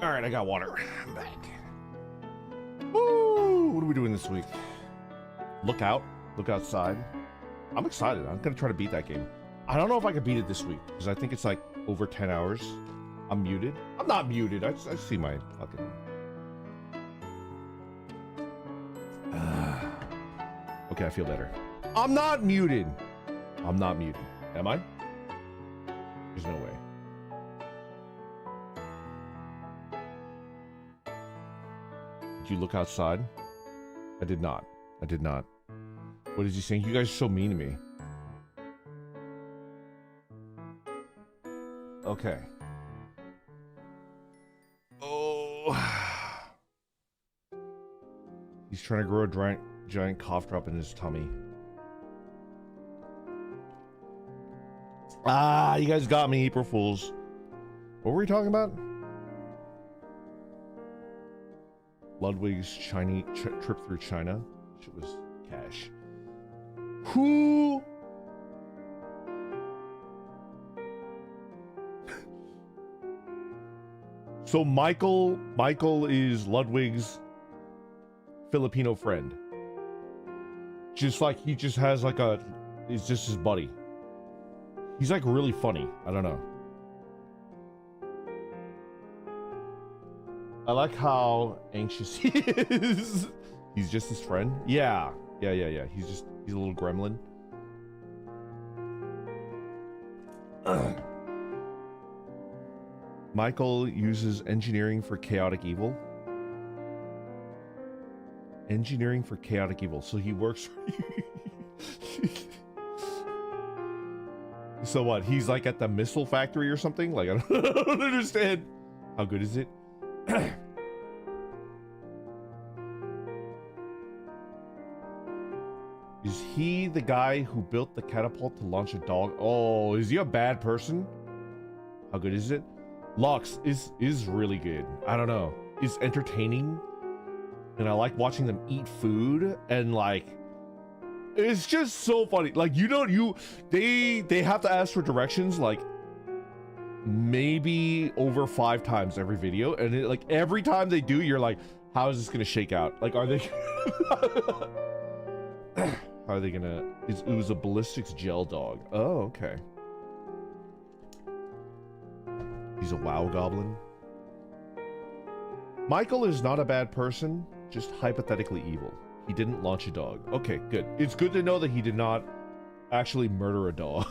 All right, I got water. I'm back. Woo! What are we doing this week? Look out. Look outside. I'm excited. I'm gonna try to beat that game. I don't know if I can beat it this week because I think it's like over 10 hours. I'm muted. I'm not muted. I see my fucking. Okay, I feel better. I'm not muted. I'm not muted. Am I? There's no way. Did you look outside? I did not. I did not. What is he saying? You guys are so mean to me. Okay. Oh. He's trying to grow a giant cough drop in his tummy. Ah, you guys got me, April Fools. What were we talking about? Ludwig's Chinese trip through China. Shit was cash. Who? So Michael is Ludwig's Filipino friend. Just like he just has like he's just his buddy. He's like really funny. I don't know. I like how anxious he is. He's just his friend. Yeah. He's a little gremlin. Michael uses engineering for chaotic evil. Engineering for chaotic evil. So he works for So what? He's like at the missile factory or something? Like, I don't understand. How good is it? Is he the guy who built the catapult to launch a dog? Oh, is he a bad person? How good is it? Lux is really good. I don't know. It's entertaining. And I like watching them eat food and like it's just so funny. Like they have to ask for directions like maybe over 5 times every video, and like every time they do, you're like, how is this gonna shake out? Like, are they are they gonna it was a ballistics gel dog. Oh, okay. He's a WoW goblin. Michael is not a bad person, just hypothetically evil. He didn't launch a dog. Okay, good. It's good to know that he did not actually murder a dog.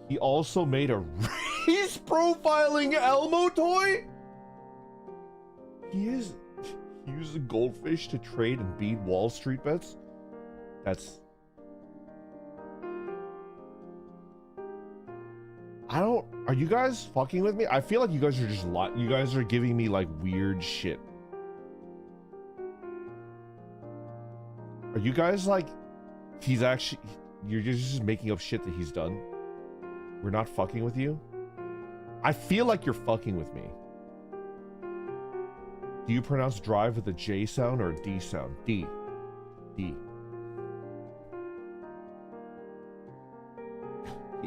He also made a race profiling Elmo toy? He uses a goldfish to trade and beat Wall Street bets? That's... Are you guys fucking with me? I feel like you guys are just you guys are giving me like weird shit. Are you guys like, you're just making up shit that he's done? We're not fucking with you? I feel like you're fucking with me. Do you pronounce drive with a J sound or a D sound? D. He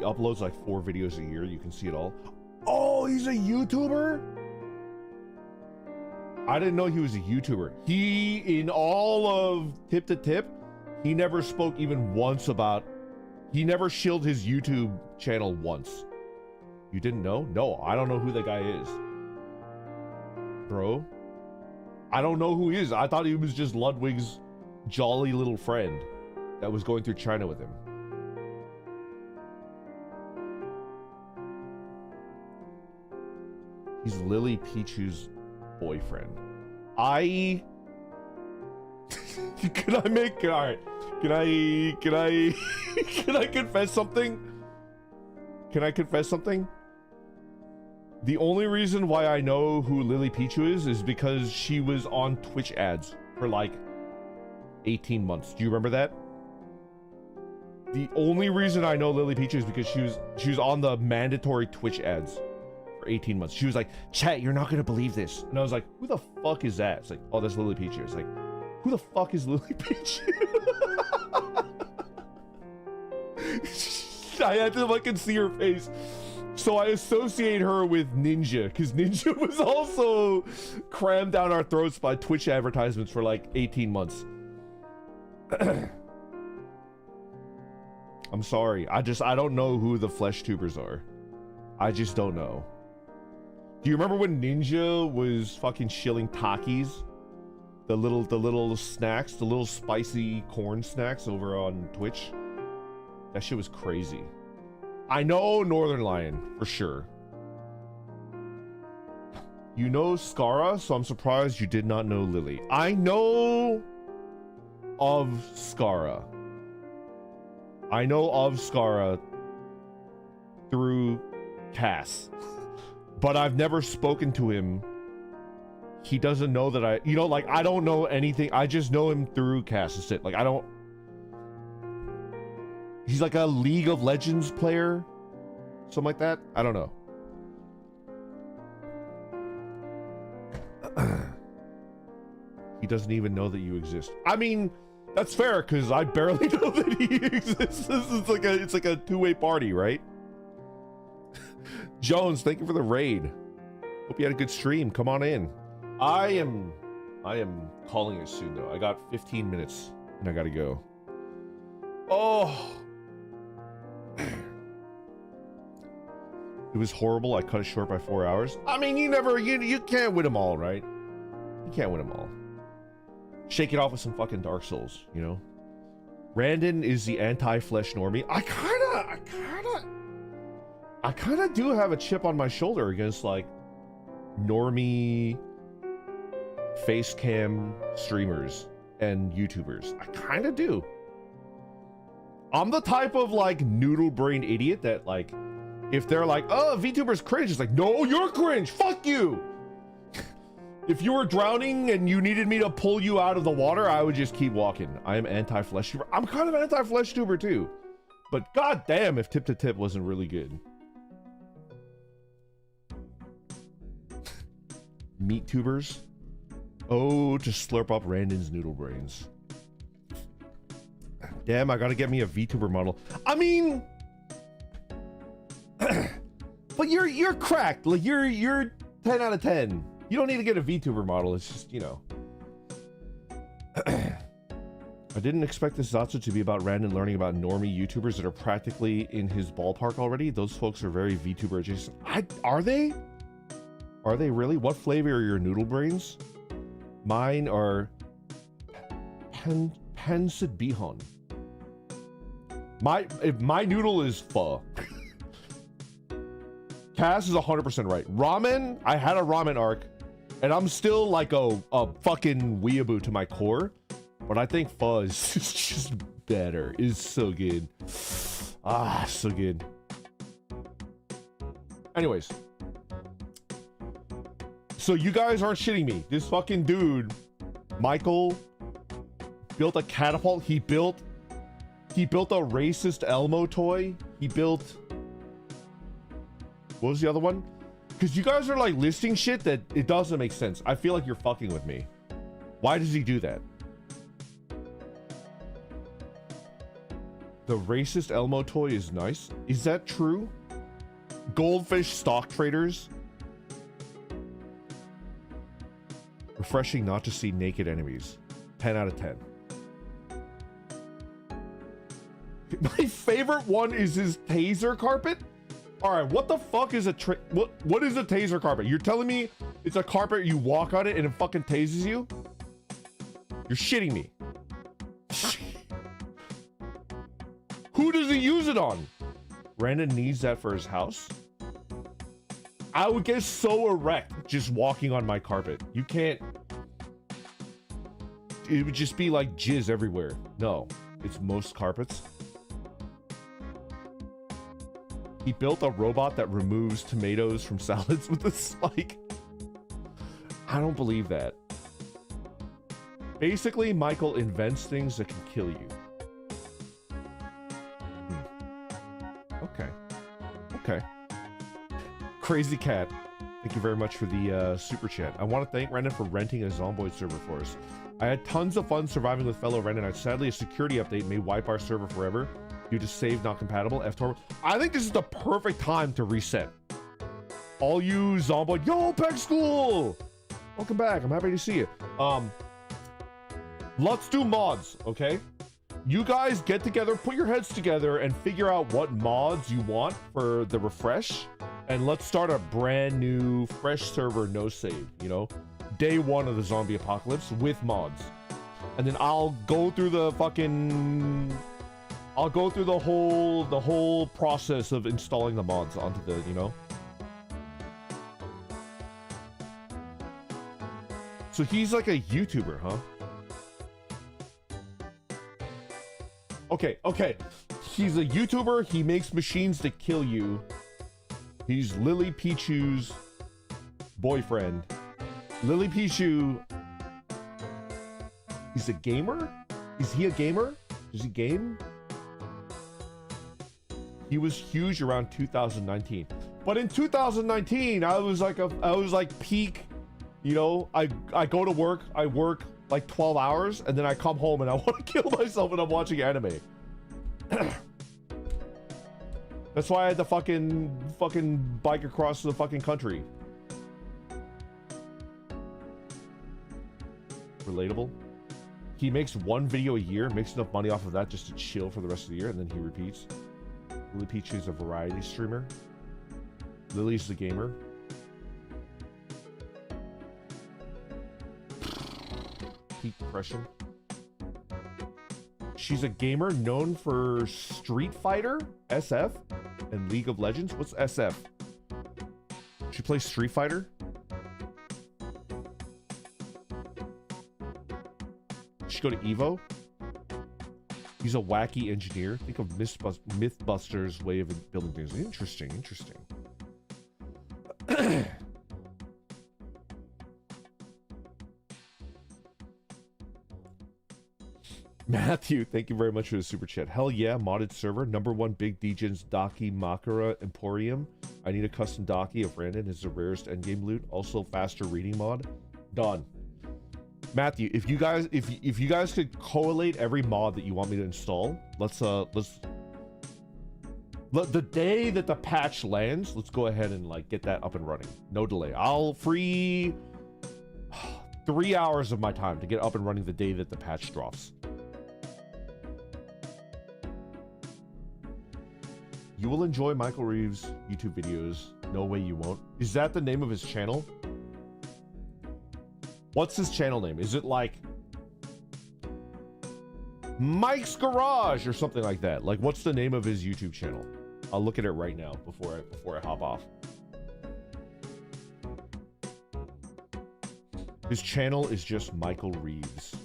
uploads like 4 videos a year. You can see it all. Oh, he's a YouTuber? I didn't know he was a YouTuber. In all of Tip to Tip, he never spoke even once about... He never shilled his YouTube channel once. You didn't know? No, I don't know who the guy is. Bro. I don't know who he is. I thought he was just Ludwig's jolly little friend that was going through China with him. He's Lily Pichu's boyfriend. Can I confess something? Can I confess something? The only reason why I know who Lily Pichu is because she was on Twitch ads for like 18 months. Do you remember that? The only reason I know Lily Pichu is because she was on the mandatory Twitch ads for 18 months. She was like, chat, you're not gonna believe this. And I was like, who the fuck is that? It's like, oh, that's Lily Pichu. It's like, who the fuck is Lily Pichu? I had to fucking see her face. So I associate her with Ninja, because Ninja was also crammed down our throats by Twitch advertisements for like 18 months. I'm sorry. I don't know who the flesh tubers are. I just don't know. Do you remember when Ninja was fucking shilling Takis? The little snacks, the little spicy corn snacks over on Twitch? That shit was crazy. I know Northern Lion, for sure. You know Skara, so I'm surprised you did not know Lily. I know of Skara. I know of Skara through Cass, but I've never spoken to him. He doesn't know that I, like, I don't know anything. I just know him through Cass. That's it. Like, I don't. He's like a League of Legends player, something like that. I don't know. He doesn't even know that you exist. I mean, that's fair, because I barely know that he exists. It's like a two-way party, right? Jones, thank you for the raid. Hope you had a good stream. Come on in. I am calling it soon, though. I got 15 minutes, and I gotta go. Oh. It was horrible. I cut it short by 4 hours. I mean, you can't win them all, right? You can't win them all. Shake it off with some fucking Dark Souls, you know? Randon is the anti-flesh normie. I kind of do have a chip on my shoulder against, like, normie face cam streamers and YouTubers. I kind of do. I'm the type of, like, noodle brain idiot that, like, if they're like, oh, VTuber's cringe, it's like, no, you're cringe, fuck you. If you were drowning and you needed me to pull you out of the water, I would just keep walking. I am anti-flesh tuber. I'm kind of anti-flesh tuber too. But goddamn if Tip to Tip wasn't really good. Meat tubers. Oh, to slurp up Randon's noodle brains. Damn, I gotta get me a VTuber model. I mean, but you're cracked. Like you're 10 out of 10. You don't need to get a VTuber model. It's just, you know. I didn't expect this Zatsu to be about Randon learning about normie YouTubers that are practically in his ballpark already. Those folks are very VTuber adjacent. Are they? Are they really? What flavor are your noodle brains? Mine are pancit bihon. My noodle is pho. Cass is 100% right. Ramen, I had a ramen arc, and I'm still like a fucking weeaboo to my core, but I think pho is just better. It's so good. Ah, so good. Anyways. So you guys aren't shitting me. This fucking dude, Michael, built a catapult. He built a racist Elmo toy. He built... What was the other one? Because you guys are like listing shit that it doesn't make sense. I feel like you're fucking with me. Why does he do that? The racist Elmo toy is nice. Is that true? Goldfish stock traders. Refreshing not to see naked enemies. 10 out of 10. My favorite one is his taser carpet. All right, what the fuck is what is a taser carpet? You're telling me it's a carpet, you walk on it and it fucking tases you? You're shitting me. Who does he use it on? Brandon needs that for his house. I would get so erect just walking on my carpet. You can't. It would just be like jizz everywhere. No, it's most carpets. He built a robot that removes tomatoes from salads with a spike. I don't believe that. Basically, Michael invents things that can kill you. Okay. Okay. Crazy Cat, thank you very much for the super chat. I want to thank Renan for renting a Zomboid server for us. I had tons of fun surviving with fellow Renan. Sadly, a security update may wipe our server forever. Due to save not compatible. F-Torment. I think this is the perfect time to reset. All you Zomboid. Yo, Peg School! Welcome back. I'm happy to see you. Let's do mods, okay? You guys get together, put your heads together, and figure out what mods you want for the refresh. And let's start a brand new, fresh server, no save, you know? Day one of the zombie apocalypse with mods. And then I'll go through the fucking... I'll go through the whole process of installing the mods onto the, you know? So he's like a YouTuber, huh? Okay. He's a YouTuber. He makes machines to kill you. He's Lily Pichu's boyfriend. Lily Pichu. He's a gamer? Is he a gamer? Does he game? He was huge around 2019. But in 2019, I was like peak, you know, I go to work, I work like 12 hours, and then I come home and I want to kill myself and I'm watching anime. That's why I had to fucking bike across the fucking country. Relatable. He makes one video a year, makes enough money off of that just to chill for the rest of the year, and then he repeats. Lily Peach is a variety streamer. Lily's the gamer. Peak depression. She's a gamer known for Street Fighter, SF, and League of Legends. What's SF? She plays Street Fighter? She go to Evo? He's a wacky engineer. Think of Mythbusters' way of building things. Interesting. Matthew, thank you very much for the super chat. Hell yeah, modded server. #1 Big Degens Daki Makara Emporium. I need a custom Daki of Randon. Is the rarest endgame loot. Also faster reading mod. Done. Matthew, if you guys could collate every mod that you want me to install, let's the day that the patch lands, let's go ahead and like get that up and running. No delay. I'll free 3 hours of my time to get up and running the day that the patch drops. You will enjoy Michael Reeves' YouTube videos. No way you won't. Is that the name of his channel? What's his channel name? Is it like Mike's Garage or something like that? Like, what's the name of his YouTube channel? I'll look at it right now before I hop off. His channel is just Michael Reeves.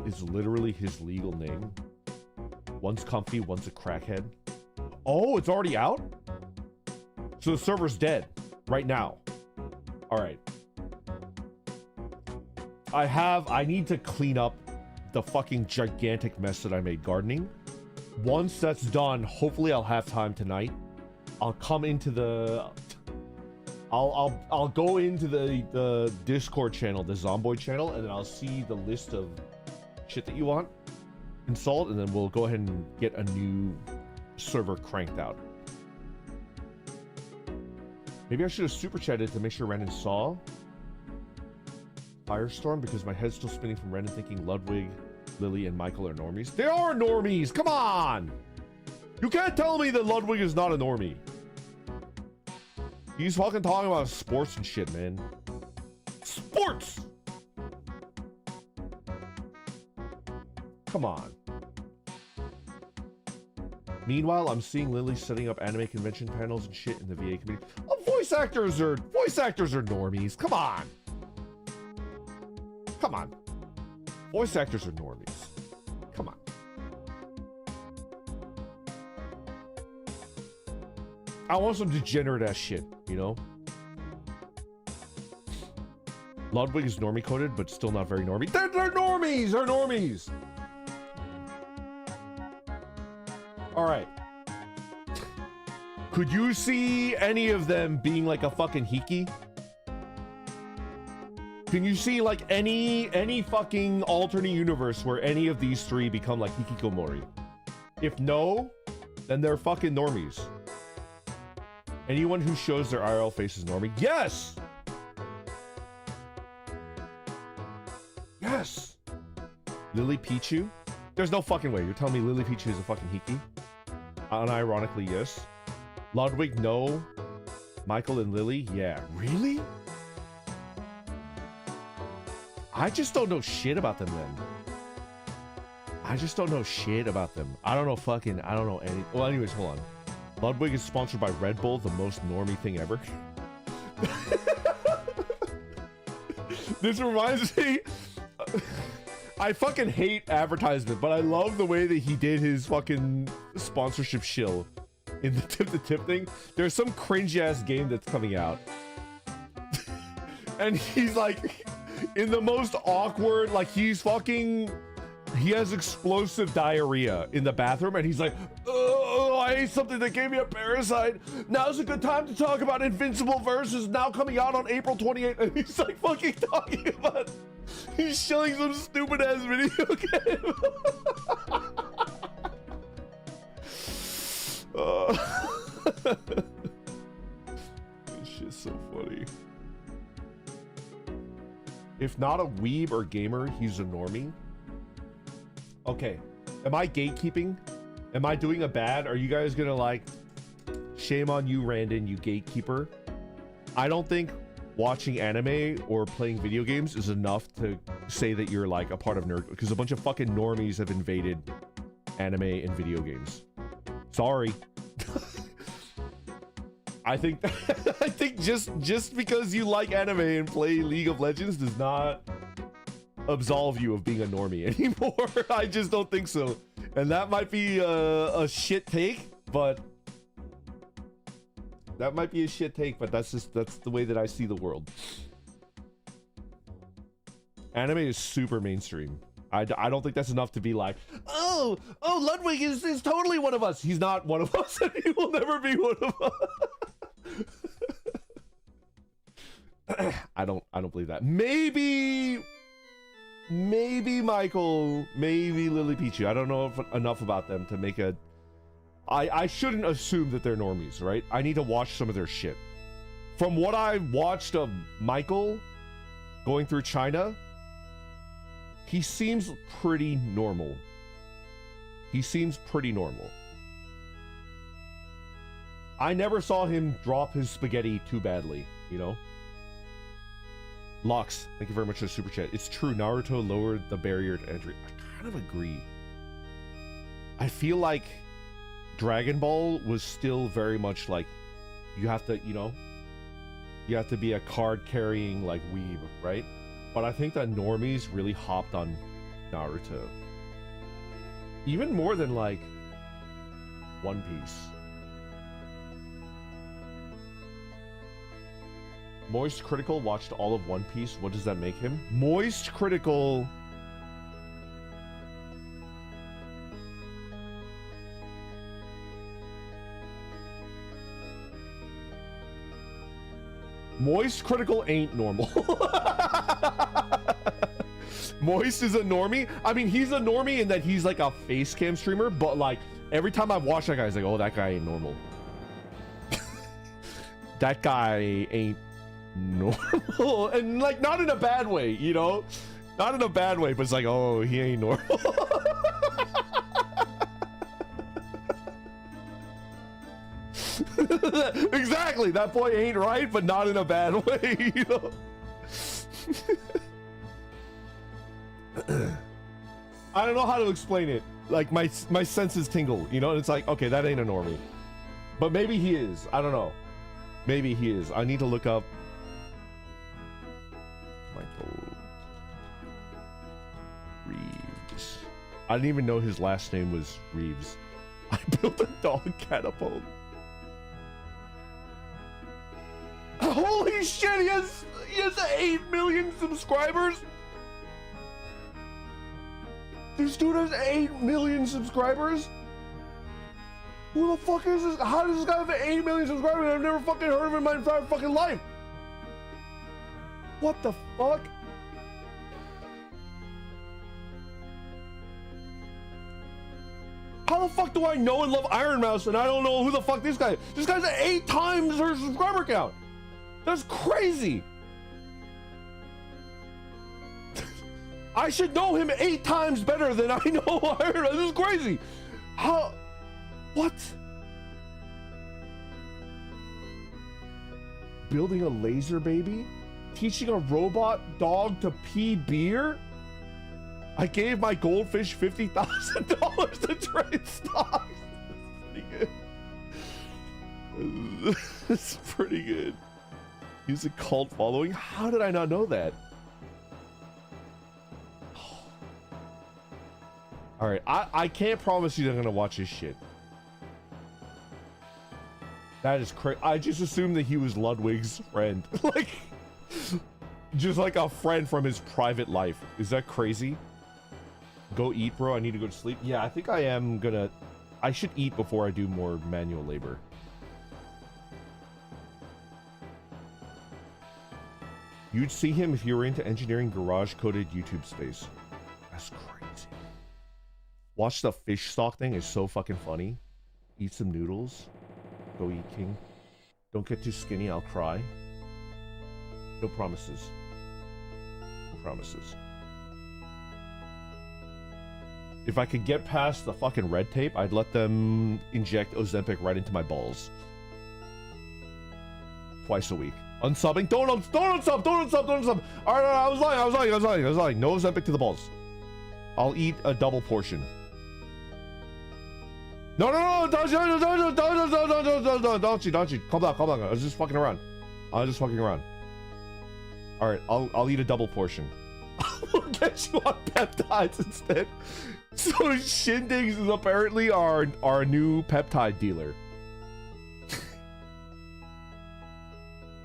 It's literally his legal name. One's comfy, one's a crackhead. Oh, it's already out? So the server's dead right now. All right. I need to clean up the fucking gigantic mess that I made gardening. Once that's done, hopefully I'll have time tonight. I'll come into the... I'll go into the Discord channel, the Zomboid channel, and then I'll see the list of shit that you want installed, and then we'll go ahead and get a new server cranked out. Maybe I should have super chatted to make sure Brandon saw Firestorm, because my head's still spinning from Brandon thinking Ludwig, Lily, and Michael are normies. They are normies! Come on! You can't tell me that Ludwig is not a normie. He's fucking talking about sports and shit, man. Sports! Come on. Meanwhile, I'm seeing Lily setting up anime convention panels and shit in the VA community. Oh, voice actors are normies. Come on. Come on. Voice actors are normies. Come on. I want some degenerate ass shit, you know? Ludwig is normie coded, but still not very normie. They're normies! They're normies! Alright. Could you see any of them being like a fucking hiki? Can you see like any fucking alternate universe where any of these three become like hikikomori? If no, then they're fucking normies. Anyone who shows their IRL face is normie. Yes! Yes! Lily Pichu? There's no fucking way. You're telling me Lily Pichu is a fucking hiki? Unironically, yes. Ludwig, no. Michael and Lily, yeah. Really? I just don't know shit about them then. I just don't know shit about them. I don't know any. Well, anyways, hold on. Ludwig is sponsored by Red Bull, the most normie thing ever. This reminds me. I fucking hate advertisement, but I love the way that he did his fucking sponsorship shill in the tip thing. There's some cringe ass game that's coming out. And he's like in the most awkward, like he has explosive diarrhea in the bathroom and he's like, oh, I ate something that gave me a parasite. Now's a good time to talk about Invincible Versus now coming out on April 28th. And he's like fucking talking about, he's shilling some stupid ass video game. This shit's so funny. If not a weeb or gamer, he's a normie. Okay, am I gatekeeping? Am I doing a bad? Are you guys gonna like, shame on you, Randon, you gatekeeper? I don't think watching anime or playing video games is enough to say that you're like a part of nerd, because a bunch of fucking normies have invaded anime and video games. Sorry. I think I think just because you like anime and play League of Legends does not absolve you of being a normie anymore. I just don't think so. And that might be a shit take, but that's the way that I see the world. Anime is super mainstream. I don't think that's enough to be like, oh, Ludwig is totally one of us. He's not one of us, and he will never be one of us. I don't believe that. Maybe Michael, maybe Lily Pichu. I don't know enough about them to make a. I shouldn't assume that they're normies, right? I need to watch some of their shit. From what I watched of Michael going through China, he seems pretty normal. I never saw him drop his spaghetti too badly, you know? Lux, thank you very much for the super chat. It's true, Naruto lowered the barrier to entry. I kind of agree. I feel like Dragon Ball was still very much like, you have to, you know, you have to be a card-carrying, like, weeb, right? But I think that normies really hopped on Naruto. Even more than, like, One Piece. Moist Critical watched all of One Piece. What does that make him? Moist Critical... Moist Critical ain't normal. Moist is a normie. I mean, he's a normie in that he's like a face cam streamer, but like every time I watch that guy, it's like, oh, that guy ain't normal. That guy ain't normal. And like, not in a bad way, you know? Not in a bad way, but it's like, oh, he ain't normal. Exactly, that boy ain't right, but not in a bad way, you know? I don't know how to explain it. Like, my senses tingle, you know? And it's like, okay, that ain't a normie. But maybe he is. I don't know. Maybe he is. I need to look up Michael Reeves. I didn't even know his last name was Reeves. I built a dog catapult. Holy shit, he has 8 million subscribers? This dude has 8 million subscribers? Who the fuck is this? How does this guy have 8 million subscribers? I've never fucking heard of him in my entire fucking life. What the fuck? How the fuck do I know and love Iron Mouse and I don't know who the fuck this guy is? This guy's at 8 times her subscriber count. That's crazy. I should know him 8 times better than I know Iron Mouse. This is crazy. How? What? Building a laser baby? Teaching a robot dog to pee beer? I gave my goldfish $50,000 to trade stocks. That's pretty good. That's pretty good. He's a cult following. How did I not know that? All right, I can't promise you they're gonna watch this shit. That is crazy. I just assumed that he was Ludwig's friend. Like, just like a friend from his private life. Is that crazy? Go eat, bro. I need to go to sleep. Yeah, I think I am gonna... I should eat before I do more manual labor. You'd see him if you were into engineering garage-coded YouTube space. That's crazy. Watch the fish stock thing. It's so fucking funny. Eat some noodles. Go eat, King. Don't get too skinny. I'll cry. No promises. No promises. If I could get past the fucking red tape, I'd let them inject Ozempic right into my balls. Twice a week. Unsubbing? Don't unsub! Don't unsub! Alright, I was lying. No Ozempic to the balls. I'll eat a double portion. No, don't you. Calm down. I was just fucking around. Alright, I'll eat a double portion. We'll get you on peptides instead. So Shindigs is apparently our new peptide dealer.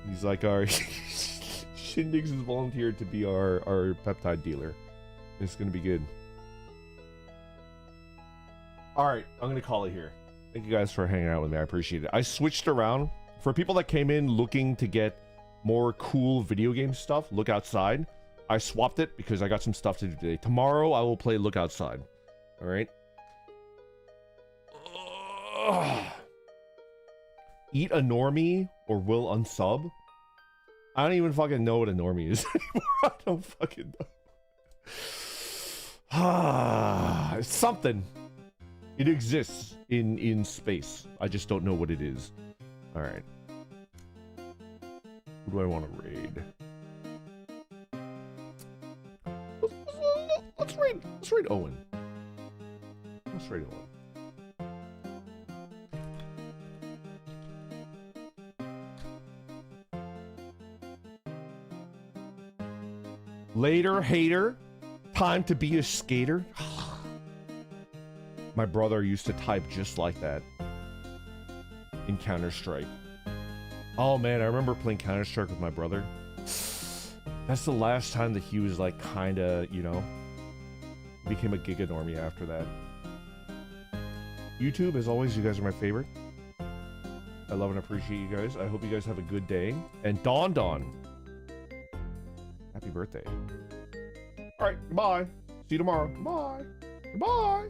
He's like our Shindigs has volunteered to be our peptide dealer. It's gonna be good. Alright, I'm gonna call it here. Thank you guys for hanging out with me. I appreciate it. I switched around. For people that came in looking to get more cool video game stuff, look outside. I swapped it because I got some stuff to do today. Tomorrow I will play Look Outside. Alright? Eat a normie or will unsub? I don't even fucking know what a normie is anymore. I don't fucking know. It's something. It exists in space. I just don't know what it is. Alright. Who do I want to raid? Let's raid Owen. Let's raid Owen. Later, hater. Time to be a skater. My brother used to type just like that in Counter-Strike. Oh man, I remember playing Counter-Strike with my brother. That's the last time that he was like kinda, you know, became a giga normie after that. YouTube, as always, you guys are my favorite. I love and appreciate you guys. I hope you guys have a good day. And Don, happy birthday. Alright, goodbye. See you tomorrow. Goodbye. Goodbye.